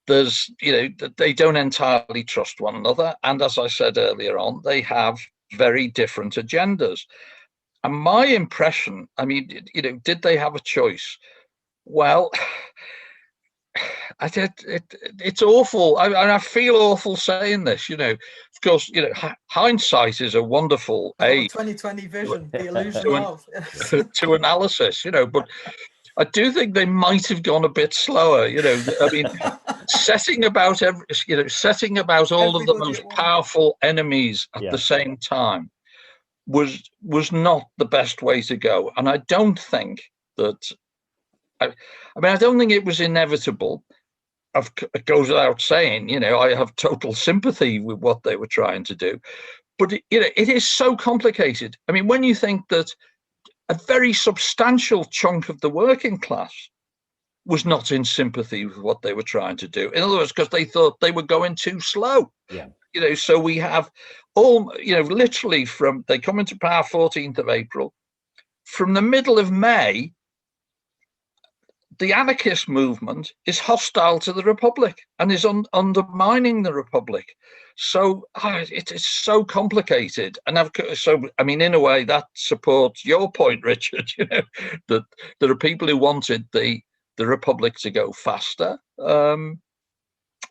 they don't entirely trust one another. And as I said earlier on, they have very different agendas. And my impression, did they have a choice? Well, it's awful. I feel awful saying this. Of course, hindsight is a wonderful aid. 2020 vision, the illusion of to analysis. But I do think they might have gone a bit slower. Setting about all of the most powerful enemies at the same time was not the best way to go. And I don't think that. I don't think it was inevitable. It goes without saying, I have total sympathy with what they were trying to do, but it is so complicated. When you think that a very substantial chunk of the working class was not in sympathy with what they were trying to do, in other words, because they thought they were going too slow. Yeah. So we have all, literally they come into power 14th of April, from the middle of May, the anarchist movement is hostile to the Republic and is undermining the Republic. So it is so complicated. And in a way, that supports your point, Richard, that there are people who wanted the Republic to go faster. And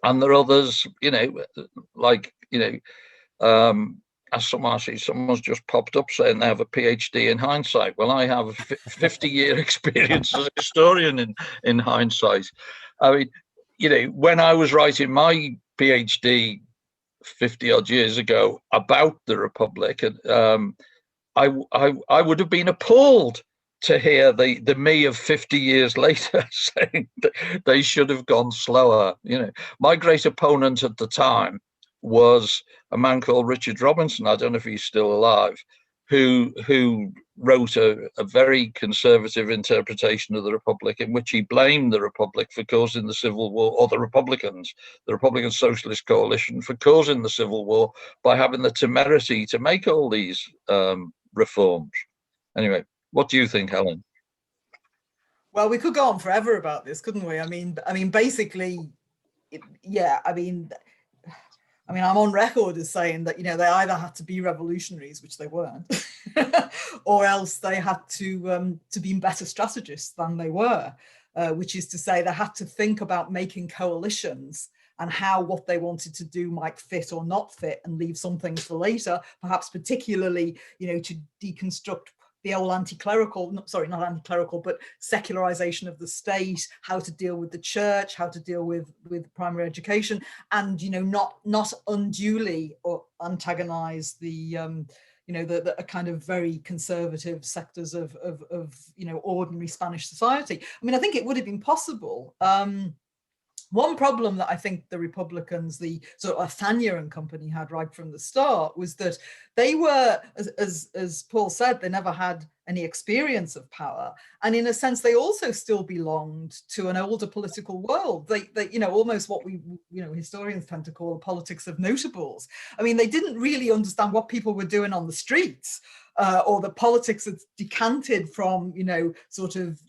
there are others, as someone's just popped up saying they have a PhD in hindsight. Well, I have a 50-year experience as a historian in hindsight. I mean, you know, when I was writing my PhD 50 odd years ago about the Republic, I would have been appalled to hear the me of 50 years later saying that they should have gone slower. You know, my great opponent at the time was a man called Richard Robinson. I don't know if he's still alive, who wrote a very conservative interpretation of the Republic, in which he blamed the Republic for causing the Civil War, or the Republican Socialist Coalition for causing the Civil War by having the temerity to make all these reforms. Anyway, what do you think, Helen? Well, we could go on forever about this, couldn't we? I mean, basically, yeah. I mean, I'm on record as saying that, you know, they either had to be revolutionaries, which they weren't, or else they had to be better strategists than they were, which is to say they had to think about making coalitions and how what they wanted to do might fit or not fit, and leave some things for later, perhaps particularly, you know, to deconstruct the old not anti-clerical, but secularization of the state, how to deal with the church, how to deal with primary education, and, you know, not unduly or antagonize the you know, the kind of very conservative sectors of you know, ordinary Spanish society. I mean, I think it would have been possible. One problem that I think the Republicans, the sort of Athania and company, had right from the start was that they were, as Paul said, they never had any experience of power, and in a sense they also still belonged to an older political world. They you know, almost what we, you know, historians tend to call a politics of notables. I mean, they didn't really understand what people were doing on the streets, or the politics had decanted from, you know, sort of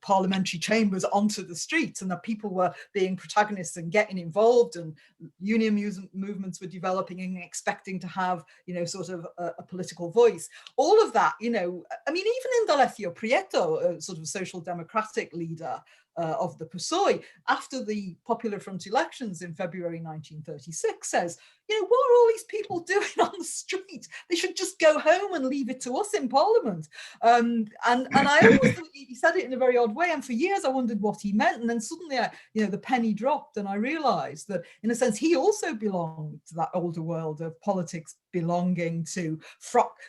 parliamentary chambers onto the streets, and that people were being protagonists and getting involved, and union movements were developing and expecting to have, you know, sort of a political voice. All of that, you know, I mean, even in Indalecio Prieto, a sort of social democratic leader of the PSOE, after the Popular Front elections in February 1936, says, you know, what are all these people doing on the street? They should just go home and leave it to us in Parliament. And I always thought he said it in a very odd way, and for years I wondered what he meant. And then suddenly, you know, the penny dropped, and I realised that, in a sense, he also belonged to that older world of politics belonging to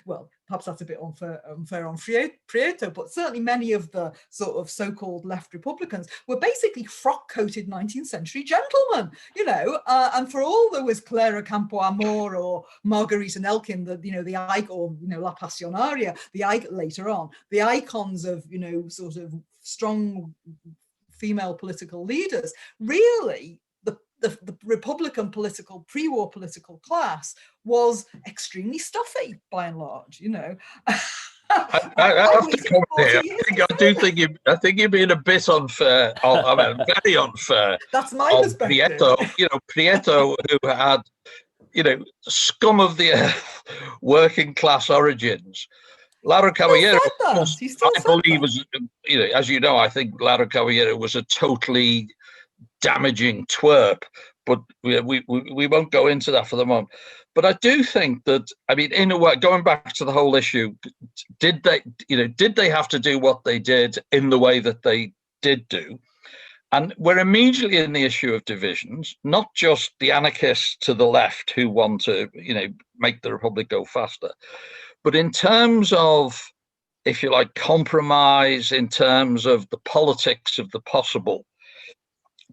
well, perhaps that's a bit unfair on Prieto, but certainly many of the sort of so-called left Republicans were basically frock-coated 19th century gentlemen, you know, and for all there was Clara Campo Amor or Margarita Nelkin, the icon, or, you know, La Pasionaria, later on, the icons of, you know, sort of strong female political leaders, really, the Republican political, pre-war political class was extremely stuffy by and large, you know. I have to come here. I think you're being a bit unfair. I mean, very unfair. That's my perspective. Prieto, who had, you know, scum of the earth, working class origins. Lara Caballero, I believe, was, you know, as you know, I think Lara Caballero was a totally damaging twerp, but we won't go into that for the moment. But I do think that, I mean, in a way, going back to the whole issue, did they have to do what they did in the way that they did do? And we're immediately in the issue of divisions, not just the anarchists to the left who want to, you know, make the Republic go faster, but in terms of, if you like, compromise, in terms of the politics of the possible.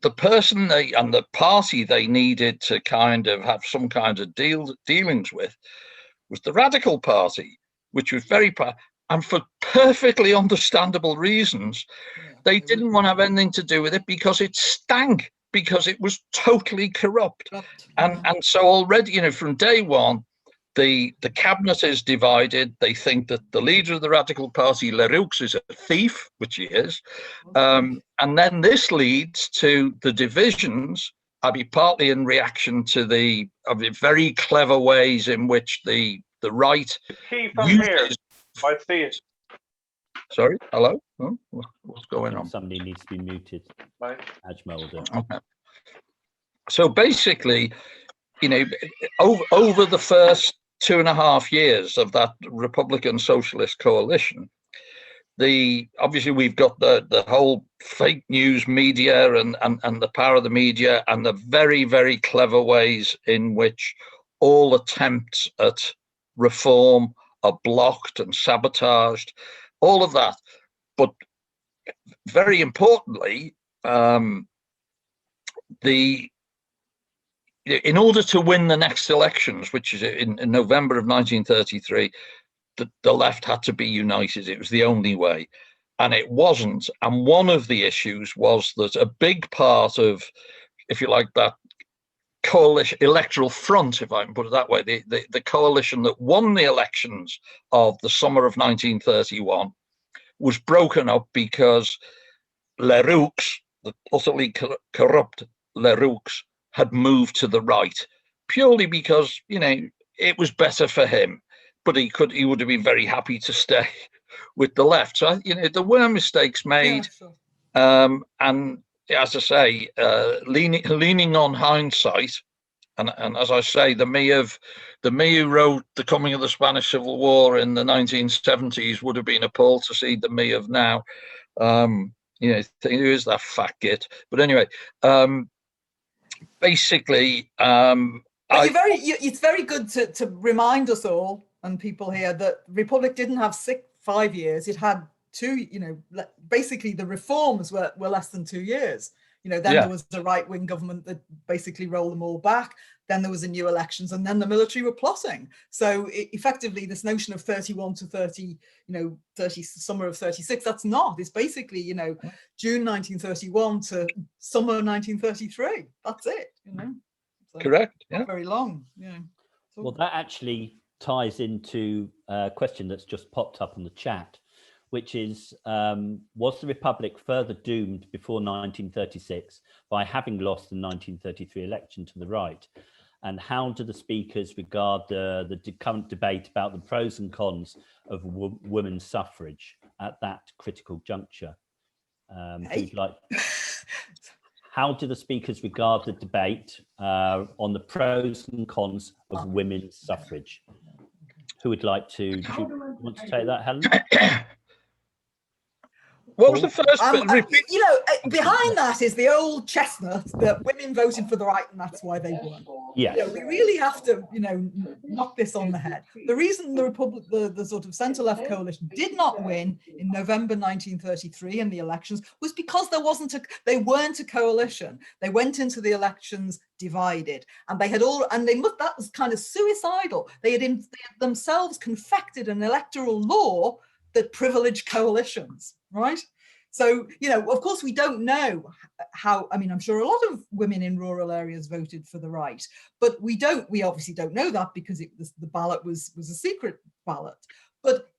The person and the party they needed to kind of have some kind of dealings with was the Radical Party, which was very, and for perfectly understandable reasons, they didn't want to have anything to do with it because it stank, because it was totally corrupt. And so already, you know, from day one, the cabinet is divided. They think that the leader of the Radical Party, Leroux, is a thief, which he is. And then this leads to the divisions, I mean, partly in reaction to the very clever ways in which the right uses... I see it. Sorry, hello? Oh, what's going on? Somebody needs to be muted. Right. Okay. So basically, you know, over the first 2.5 years of that Republican Socialist coalition, obviously we've got the whole fake news media and the power of the media and the very, very clever ways in which all attempts at reform are blocked and sabotaged, all of that. But very importantly, in order to win the next elections, which is in November of 1933, the left had to be united. It was the only way, and it wasn't. And one of the issues was that a big part of, if you like, that coalition electoral front, if I can put it that way, the coalition that won the elections of the summer of 1931 was broken up because Leroux, the utterly corrupt Leroux, had moved to the right, purely because, you know, it was better for him. But he would have been very happy to stay with the left. So, you know, there were mistakes made. Yeah, sure. And as I say, leaning on hindsight, and as I say, the me who wrote The Coming of the Spanish Civil War in the 1970s would have been appalled to see the me of now. You know, who is that fat git? But anyway, basically, it's very good to remind us all and people here that the Republic didn't have 5 years. It had 2, you know, basically the reforms were less than 2 years. You know, then there was the right-wing government that basically rolled them all back. Then there was a new elections, and then the military were plotting. So effectively, this notion of 31 to 30, you know, 30 summer of 36, that's not. It's basically, you know, June 1931 to summer 1933. That's it. You know, so correct. Yeah, not very long. Yeah. So, well, that actually ties into a question that's just popped up on the chat, which is, was the Republic further doomed before 1936 by having lost the 1933 election to the right? And how do the speakers regard the current debate about the pros and cons of women's suffrage at that critical juncture? How do the speakers regard the debate on the pros and cons of women's suffrage? Who would like to? Do you want to take that, Helen? What was the first bit? You know, behind that is the old chestnut that women voted for the right and that's why they won. Yes. You know, we really have to, you know, knock this on the head. The reason the Republic, the sort of centre-left coalition did not win in November 1933 in the elections was because they weren't a coalition. They went into the elections divided, and that was kind of suicidal. They had themselves confected an electoral law that privileged coalitions, right? So, you know, of course, we don't know how, I mean, I'm sure a lot of women in rural areas voted for the right, but we obviously don't know that because the ballot was a secret ballot. But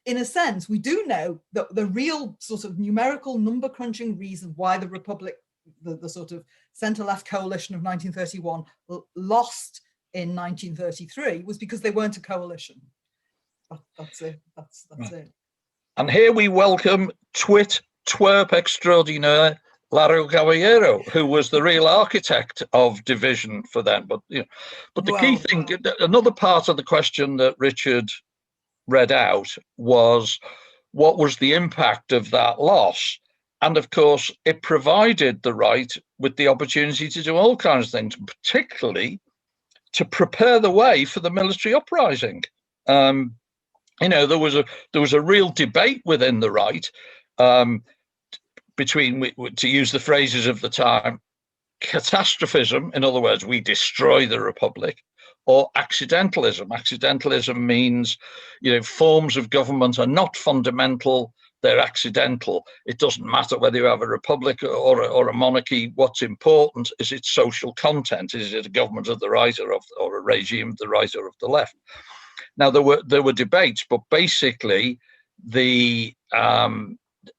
in a sense, we do know that the real sort of numerical number crunching reason why the Republic, the sort of centre-left coalition of 1931 lost in 1933 was because they weren't a coalition. That's it. That's it. And here we welcome twerp extraordinaire Laro Caballero, who was the real architect of division for them. But you know, the key thing, another part of the question that Richard read out was, what was the impact of that loss? And of course, it provided the right with the opportunity to do all kinds of things, particularly to prepare the way for the military uprising. You know, there was a real debate within the right between, to use the phrases of the time, catastrophism, in other words, we destroy the Republic, or accidentalism. Accidentalism means, you know, forms of government are not fundamental, they're accidental. It doesn't matter whether you have a republic or a monarchy. What's important is its social content. Is it a government of the right or a regime of the right or of the left? Now, there were debates, but basically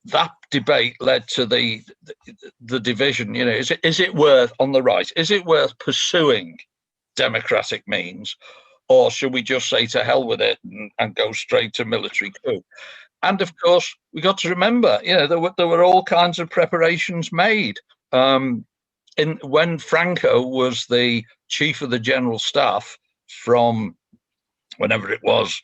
that debate led to the division. You know, is it worth, on the right, is it worth pursuing democratic means, or should we just say to hell with it and go straight to military coup? And of course, we got to remember, you know, there were all kinds of preparations made. When Franco was the chief of the general staff from whenever it was,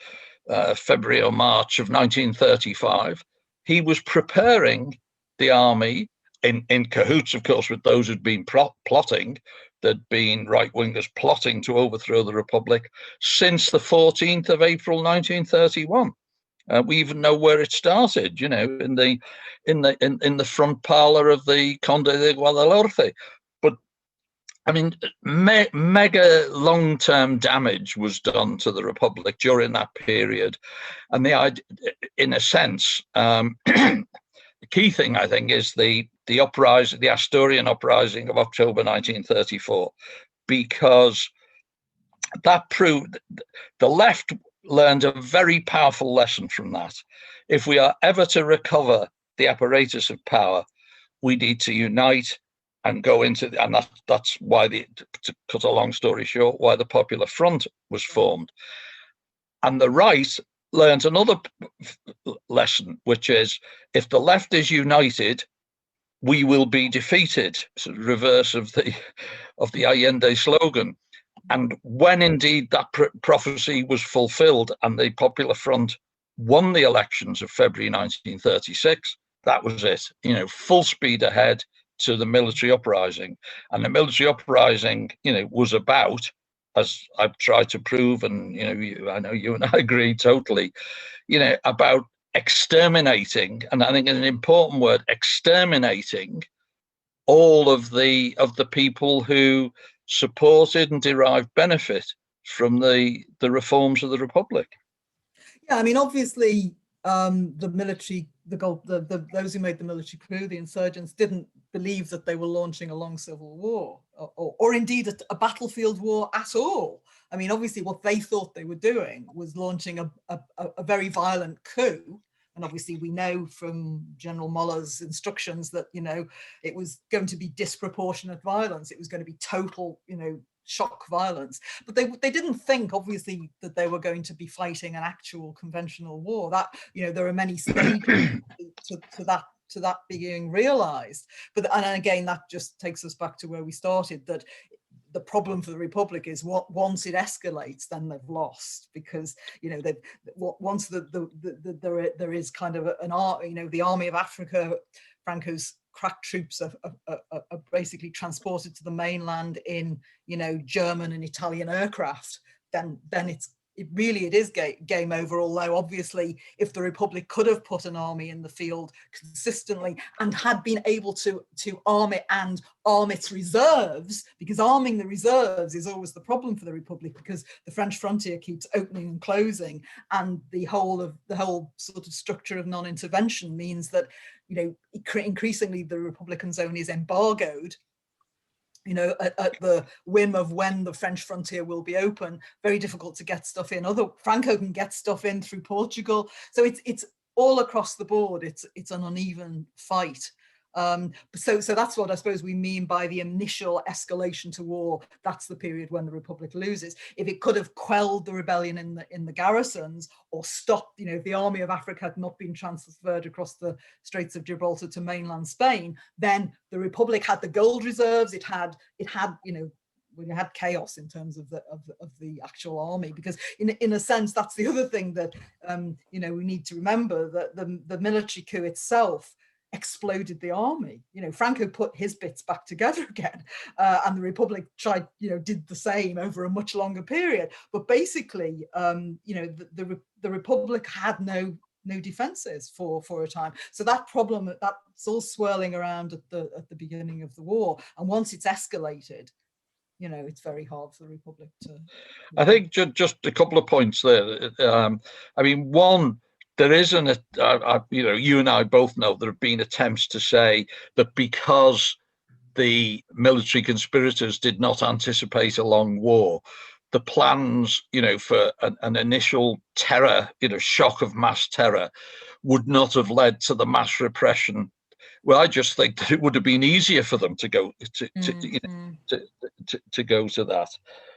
February or March of 1935, he was preparing the army in cahoots, of course, with those who'd been plotting. There'd been right-wingers plotting to overthrow the Republic since the 14th of April 1931. We even know where it started, you know, in the front parlor of the Conde de Guadalhorce. But I mean, mega long-term damage was done to the Republic during that period, and in a sense, the key thing I think is the uprising, the Asturian uprising of October 1934, because that proved the left learned a very powerful lesson from that. If we are ever to recover the apparatus of power, we need to unite and go into, and that's why to cut a long story short, why the Popular Front was formed. And the right learned another lesson, which is if the left is united, we will be defeated. It's the reverse of the Allende slogan. And when indeed that prophecy was fulfilled and the Popular Front won the elections of February 1936, that was it. You know, full speed ahead to the military uprising. And the military uprising, you know, was about, as I've tried to prove, and you know, I know you and I agree totally, you know, about exterminating, and I think it's an important word, exterminating all of the people who supported and derived benefit from the reforms of the Republic. Yeah, I mean, obviously, the military, those who made the military coup, the insurgents, didn't believe that they were launching a long civil war, or indeed a battlefield war at all. I mean, obviously, what they thought they were doing was launching a very violent coup. And obviously, we know from General Muller's instructions that, you know, it was going to be disproportionate violence. It was going to be total, you know, shock violence. But they didn't think, obviously, that they were going to be fighting an actual conventional war. That, you know, there are many stages to that being realized. But and again, that just takes us back to where we started, that the problem for the Republic is once it escalates, then they've lost, because, you know, once there is kind of the Army of Africa, Franco's crack troops are basically transported to the mainland in, you know, German and Italian aircraft, then it really is game over. Although obviously, if the Republic could have put an army in the field consistently and had been able to arm it and arm its reserves, because arming the reserves is always the problem for the Republic, because the French frontier keeps opening and closing, and the whole sort of structure of non-intervention means that, you know, increasingly the Republican zone is embargoed, you know, at the whim of when the French frontier will be open. Very difficult to get stuff in. Franco can get stuff in through Portugal. So it's all across the board. It's an uneven fight. So that's what I suppose we mean by the initial escalation to war. That's the period when the Republic loses. If it could have quelled the rebellion in the garrisons, or stopped, you know, if the Army of Africa had not been transferred across the Straits of Gibraltar to mainland Spain, then the Republic had the gold reserves. It had, you know, when you had chaos in terms of the actual army, because in a sense, that's the other thing that you know, we need to remember, that the military coup itself exploded the army. You know, Franco put his bits back together again, and the Republic tried, you know, did the same over a much longer period. But basically, you know, the Republic had no defenses for a time. So that problem, that's all swirling around at the beginning of the war, and once it's escalated, you know, it's very hard for the Republic to. I think just a couple of points there. I mean, one, there isn't you know, you and I both know there have been attempts to say that because the military conspirators did not anticipate a long war, the plans, you know, for an initial terror, you know, shock of mass terror would not have led to the mass repression. Well, I just think that it would have been easier for them to go to go to that.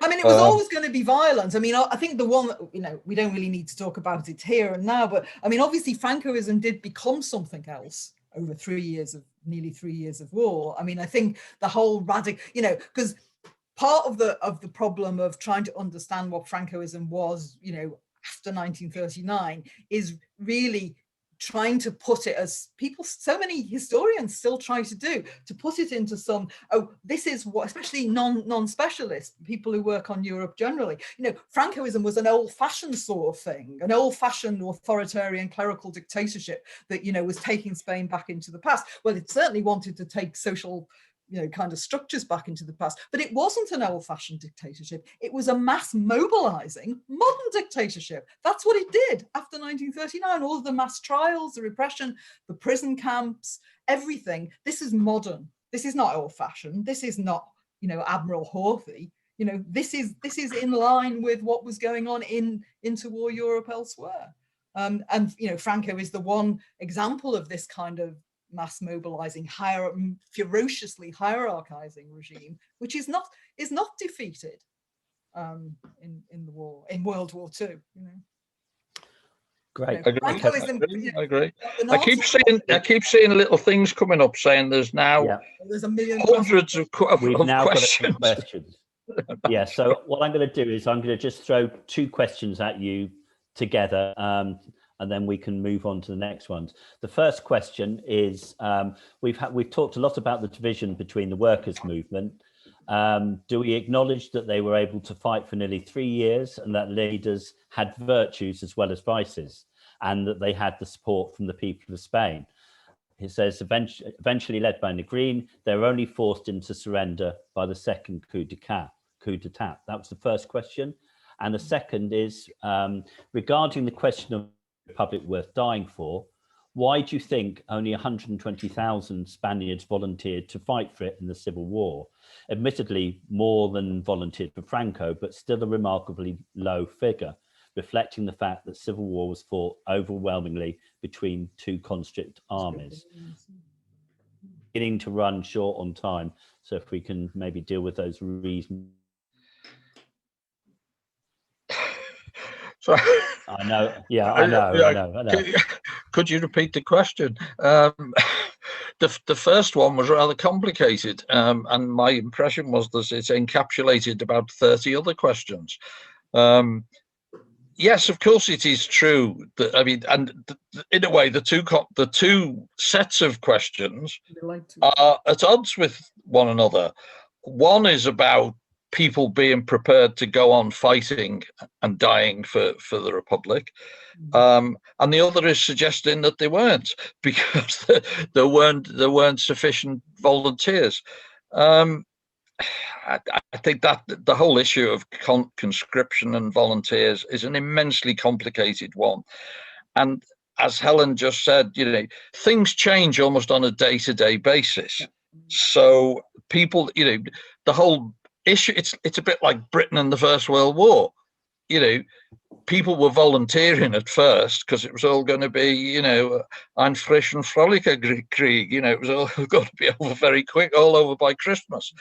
I mean, it was always going to be violent. I mean, I think the one, you know, we don't really need to talk about it here and now, but I mean, obviously Francoism did become something else over nearly 3 years of war. I mean, I think the whole you know, because part of the problem of trying to understand what Francoism was, after 1939, is really trying to put it, as people, so many historians still try to do, to put it into some, this is what, especially non-specialists, people who work on Europe generally, Francoism was an old-fashioned sort of thing, an old-fashioned authoritarian clerical dictatorship that, was taking Spain back into the past. Well, it certainly wanted to take social kind of structures back into the past, but it wasn't an old-fashioned dictatorship. It was a mass mobilizing modern dictatorship. That's what it did after 1939. All of the mass trials, the repression, the prison camps, everything. This is modern. This is not old-fashioned. This is not, Admiral Hawthey. This is in line with what was going on in interwar Europe elsewhere. And Franco is the one example of this kind of mass mobilizing, ferociously hierarchizing regime, which is not defeated in the war, in World War II. Great. I agree. I keep seeing little things coming up saying there's now there's a million hundreds of We've now questions. got questions. Yeah. So what I'm going to do is I'm going to just throw two questions at you together. And then we can move on to the next ones. The first question is, we've talked a lot about the division between the workers' movement. Do we acknowledge that they were able to fight for nearly 3 years and that leaders had virtues as well as vices, and that they had the support from the people of Spain? He says, eventually led by Negrin, they were only forced into surrender by the second coup d'etat. That was the first question. And the second is, regarding the question of republic worth dying for, why do you think only 120,000 Spaniards volunteered to fight for it in the Civil War? Admittedly, more than volunteered for Franco, but still a remarkably low figure, reflecting the fact that Civil War was fought overwhelmingly between two conscript armies. Beginning to run short on time, so if we can maybe deal with those reasons. So, I know. Yeah, I know. Could you repeat the question? The first one was rather complicated, and my impression was that it encapsulated about 30 other questions. Yes, of course, it is true that, I mean, and in a way, the two sets of questions are at odds with one another. One is about people being prepared to go on fighting and dying for the Republic. And the other is suggesting that they weren't, because there weren't sufficient volunteers. I think that the whole issue of conscription and volunteers is an immensely complicated one. And as Helen just said, things change almost on a day-to-day basis. So people, the whole issue, it's a bit like Britain in the First World War. People were volunteering at first because it was all going to be, ein frisch und fröhlicher Krieg, it was all going to be over very quick, all over by Christmas.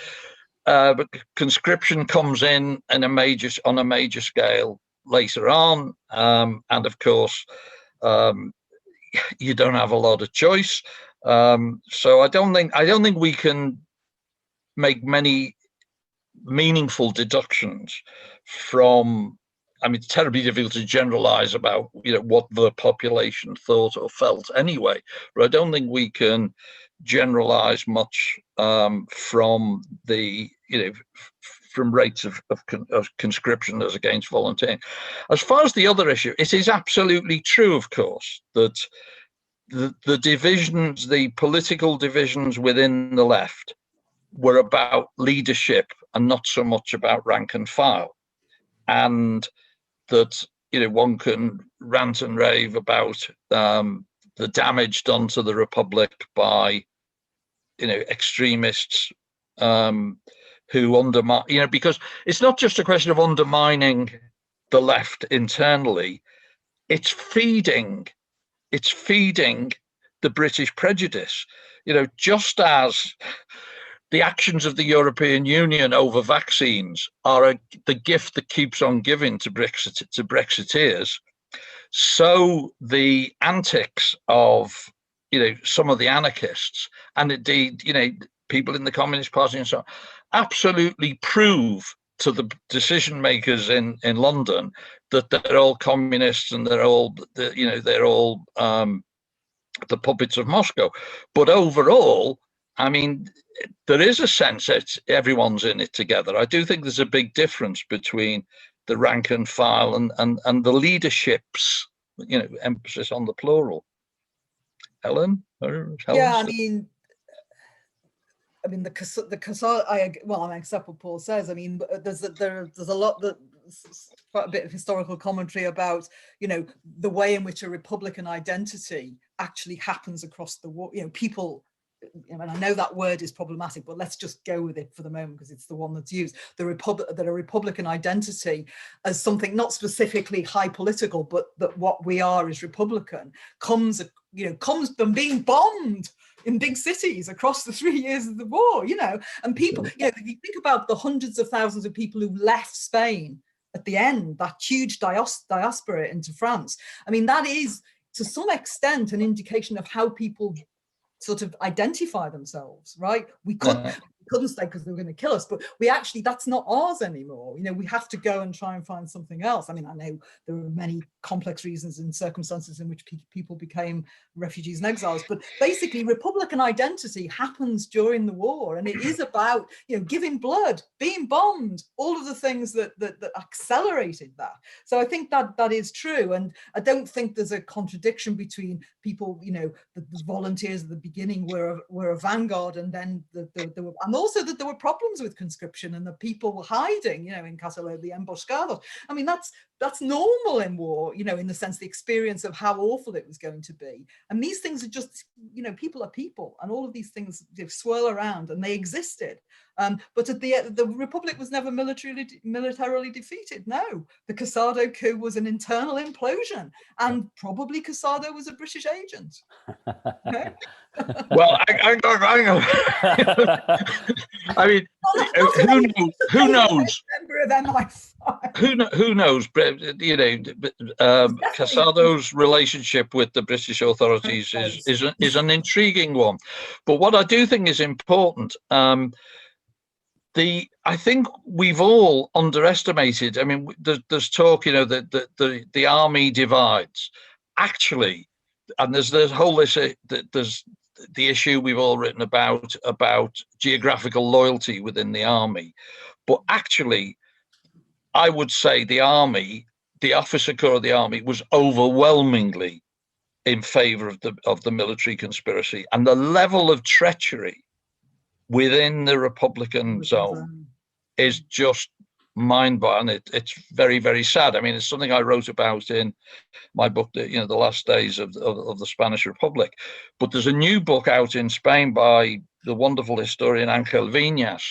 But conscription comes in on a major scale later on, and of course, you don't have a lot of choice. So I don't think we can make many meaningful deductions from. I mean, it's terribly difficult to generalize about what the population thought or felt anyway, but I don't think we can generalize much from the from rates of conscription as against volunteering. As far as the other issue, it is absolutely true, of course, that the divisions, the political divisions within the left, were about leadership and not so much about rank and file, and that one can rant and rave about the damage done to the Republic by extremists who undermine, because it's not just a question of undermining the left internally, it's feeding the British prejudice. Just as the actions of the European Union over vaccines are the gift that keeps on giving to Brexiteers, so the antics of some of the anarchists, and indeed people in the Communist Party and so on, absolutely prove to the decision makers in London that they're all communists and they're all the puppets of Moscow. But overall, I mean, there is a sense that everyone's in it together. I do think there's a big difference between the rank and file and the leaderships, emphasis on the plural. Helen? Yeah, I mean, the Casado. Well, except what Paul says. I mean, there's a lot that quite a bit of historical commentary about, the way in which a republican identity actually happens across the war. People. And I know that word is problematic, but let's just go with it for the moment because it's the one that's used. That a republican identity as something not specifically high political, but that what we are is republican comes from being bombed in big cities across the 3 years of the war. And people, if you think about the hundreds of thousands of people who left Spain at the end, that huge diaspora into France. I mean, that is to some extent an indication of how people sort of identify themselves, right? We couldn't stay because they were going to kill us, but we actually, that's not ours anymore. We have to go and try and find something else. I mean, I know there were many complex reasons and circumstances in which people became refugees and exiles, but basically republican identity happens during the war, and it is about, giving blood, being bombed, all of the things that accelerated that. So I think that is true, and I don't think there's a contradiction between people, the volunteers at the beginning were a vanguard, and then there were, and also that there were problems with conscription and that people were hiding, in Casado, the emboscados. I mean, that's normal in war, in the sense, the experience of how awful it was going to be. And these things are just, people are people, and all of these things, they swirl around, and they existed. But at the Republic was never militarily defeated. No, the Casado coup was an internal implosion, and probably Casado was a British agent. Okay? Well, hang on. I mean, who knows? Member of MI5. Who knows? Casado's relationship with the British authorities is an intriguing one. But what I do think is important, I think we've all underestimated. I mean, there's talk, that the army divides. Actually, and there's the whole there's the issue we've all written about geographical loyalty within the army. But actually, I would say the army, the officer corps of the army, was overwhelmingly in favour of the military conspiracy, and the level of treachery within the Republican zone is just mind-boggling. It's very, very sad. I mean, it's something I wrote about in my book, the last days of the Spanish Republic. But there's a new book out in Spain by the wonderful historian Ángel Viñas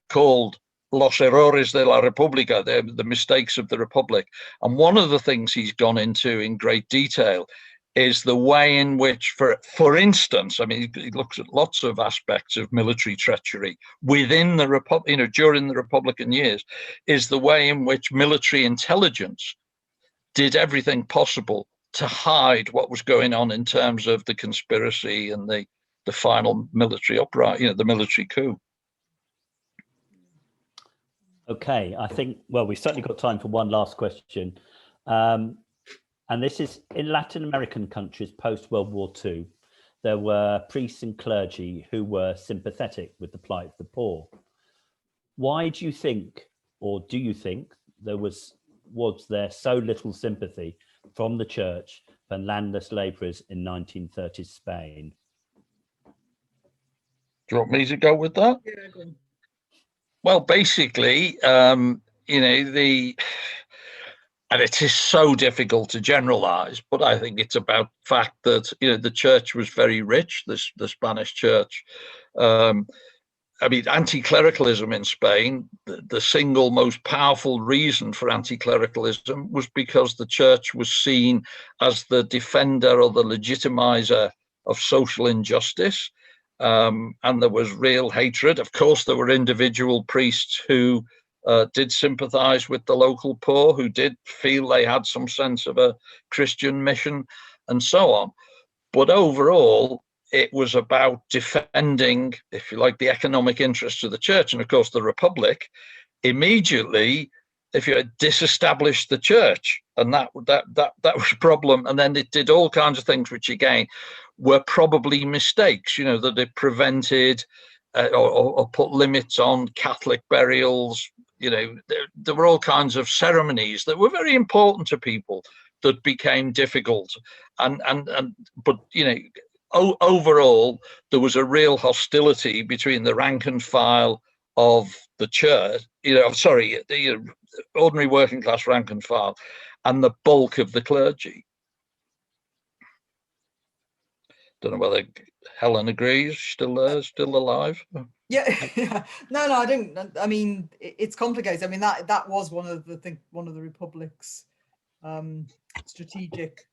called Los Errores de la República, the mistakes of the Republic. And one of the things he's gone into in great detail is the way in which, for instance, I mean, he looks at lots of aspects of military treachery within the Republic, during the Republican years, is the way in which military intelligence did everything possible to hide what was going on in terms of the conspiracy and the final military uprising, the military coup. Okay, I think, well, we've certainly got time for one last question. And this is in Latin American countries post-World War II, there were priests and clergy who were sympathetic with the plight of the poor. Why do you think, or do you think, was there so little sympathy from the church for landless labourers in 1930s Spain? Do you want me to go with that? Yeah, go on. Well, basically, and it is so difficult to generalize, but I think it's about the fact that, the church was very rich, the Spanish church. I mean, anti-clericalism in Spain, the single most powerful reason for anti-clericalism was because the church was seen as the defender or the legitimizer of social injustice. And there was real hatred. Of course, there were individual priests who did sympathize with the local poor, who did feel they had some sense of a Christian mission and so on. But overall, it was about defending, if you like, the economic interests of the church. And of course, the Republic immediately, if you disestablished the church, and that was a problem. And then it did all kinds of things, which again were probably mistakes, you know, that it prevented or put limits on Catholic burials. You know, there were all kinds of ceremonies that were very important to people that became difficult. But, you know, overall, there was a real hostility between the rank and file of the church, the ordinary working class rank and file, and the bulk of the clergy. Don't know whether Helen agrees. Still there, still alive. Yeah, no, I don't. I mean, it's complicated. I mean, that was one of the Republic's strategic,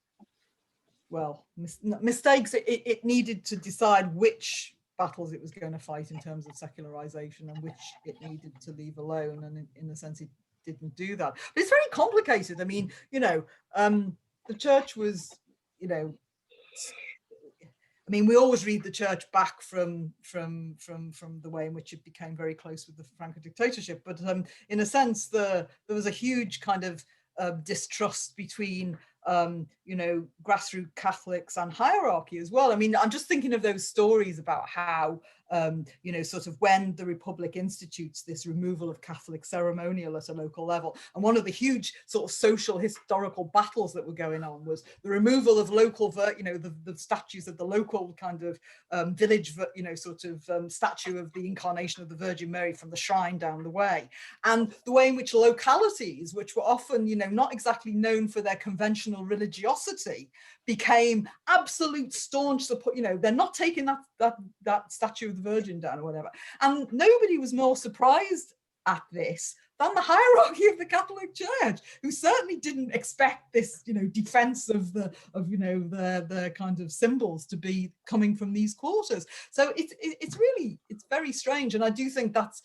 mistakes. It needed to decide which battles it was going to fight in terms of secularization and which it needed to leave alone, and in a sense it didn't do that. But it's very complicated. I mean, you know, the church was, you know, I mean, we always read the church back from the way in which it became very close with the Franco dictatorship, but in a sense there was a huge kind of distrust between you know, grassroots Catholics and hierarchy as well. I mean, I'm just thinking of those stories about how, you know, sort of when the Republic institutes this removal of Catholic ceremonial at a local level. And one of the huge sort of social historical battles that were going on was the removal of local, you know, the statues of the local kind of village, you know, sort of statue of the incarnation of the Virgin Mary from the shrine down the way. And the way in which localities, which were often, you know, not exactly known for their conventional religiosity, became absolute staunch support. You know, they're not taking that statue of the Virgin down or whatever. And nobody was more surprised at this than the hierarchy of the Catholic Church, who certainly didn't expect this, you know, defense of you know, the kind of symbols to be coming from these quarters. So it's very strange, and I do think that's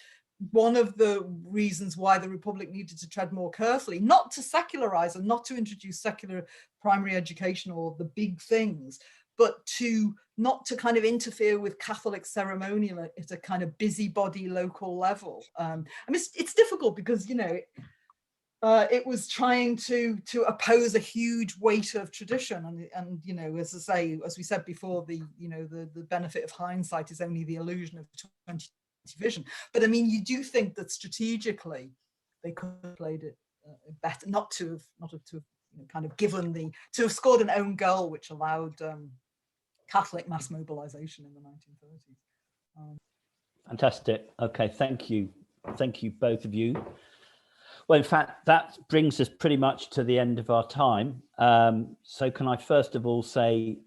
one of the reasons why the Republic needed to tread more carefully, not to secularize and not to introduce secular primary education or the big things, but not to kind of interfere with Catholic ceremonial at a kind of busybody local level. I mean, it's difficult because, you know, it was trying to oppose a huge weight of tradition, and you know, as I say, as we said before, the benefit of hindsight is only the illusion of 20 vision. But I mean, you do think that strategically they could have played it better, not to have you know, kind of to have scored an own goal, which allowed Catholic mass mobilization in the 1930s. Fantastic. Okay, thank you both of you. Well, in fact, that brings us pretty much to the end of our time. So can I first of all say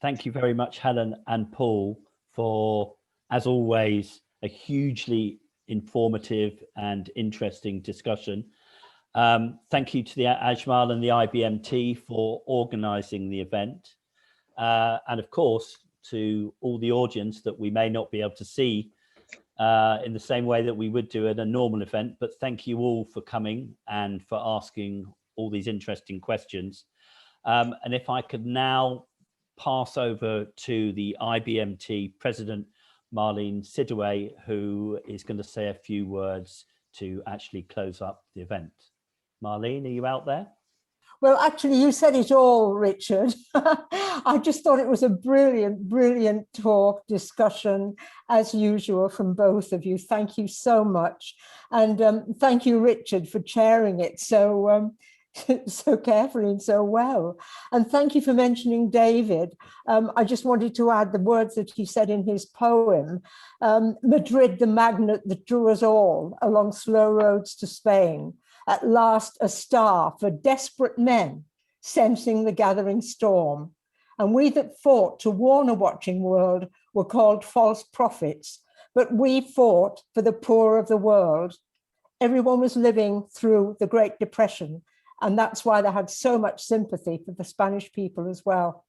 thank you very much, Helen and Paul, for, as always, a hugely informative and interesting discussion. Thank you to the Ajmal and the IBMT for organising the event. And of course, to all the audience that we may not be able to see in the same way that we would do at a normal event, but thank you all for coming and for asking all these interesting questions. And if I could now pass over to the IBMT President, Marlene Sidaway, who is going to say a few words to actually close up the event. Marlene, are you out there? Well, actually, you said it all, Richard. I just thought it was a brilliant, brilliant talk, discussion, as usual, from both of you. Thank you so much. And thank you, Richard, for chairing it so carefully and so well. And thank you for mentioning David. I just wanted to add the words that he said in his poem, Madrid, the magnet that drew us all along slow roads to Spain, at last a star for desperate men sensing the gathering storm. And we that fought to warn a watching world were called false prophets, but we fought for the poor of the world. Everyone was living through the Great Depression, and that's why they had so much sympathy for the Spanish people as well.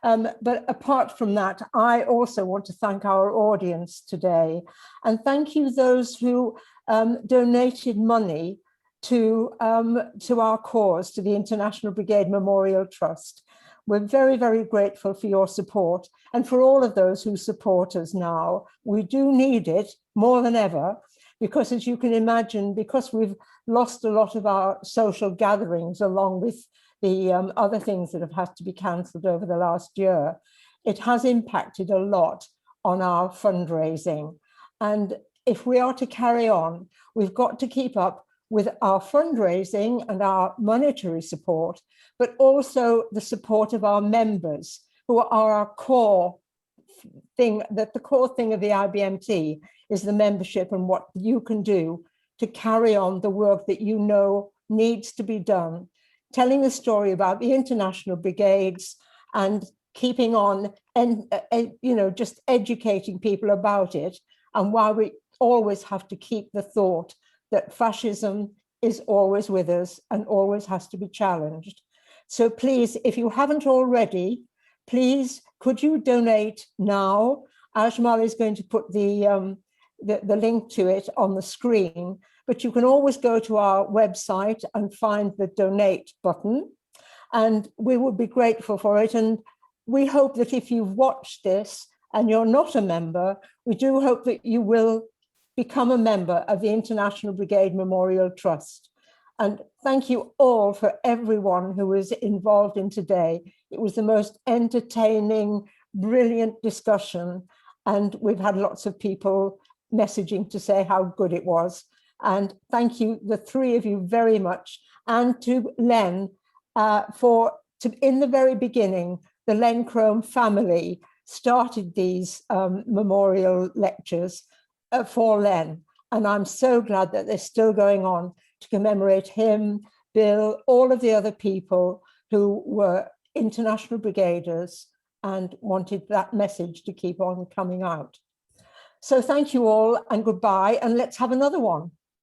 But apart from that, I also want to thank our audience today, and thank you those who donated money to our cause, to the International Brigade Memorial Trust. We're very, very grateful for your support and for all of those who support us now. We do need it more than ever, because as you can imagine, because we've lost a lot of our social gatherings along with the other things that have had to be cancelled over the last year, it has impacted a lot on our fundraising. And if we are to carry on, we've got to keep up with our fundraising and our monetary support, but also the support of our members, who are our core thing. That the core thing of the IBMT is the membership and what you can do to carry on the work that you know needs to be done, telling the story about the international brigades and keeping on and just educating people about it, and why we always have to keep the thought that fascism is always with us and always has to be challenged. So please, if you haven't already, please, could you donate now? Ajmal is going to put the link to it on the screen, but you can always go to our website and find the donate button, and we would be grateful for it. And we hope that if you've watched this and you're not a member, we do hope that you will become a member of the International Brigade Memorial Trust. And thank you all for everyone who was involved in today. It was the most entertaining, brilliant discussion. And we've had lots of people messaging to say how good it was. And thank you, the three of you, very much. And to Len, in the very beginning, the Len Crome family started these memorial lectures for Len. And I'm so glad that they're still going on to commemorate him, Bill, all of the other people who were international brigaders and wanted that message to keep on coming out. So thank you all and goodbye, and let's have another one.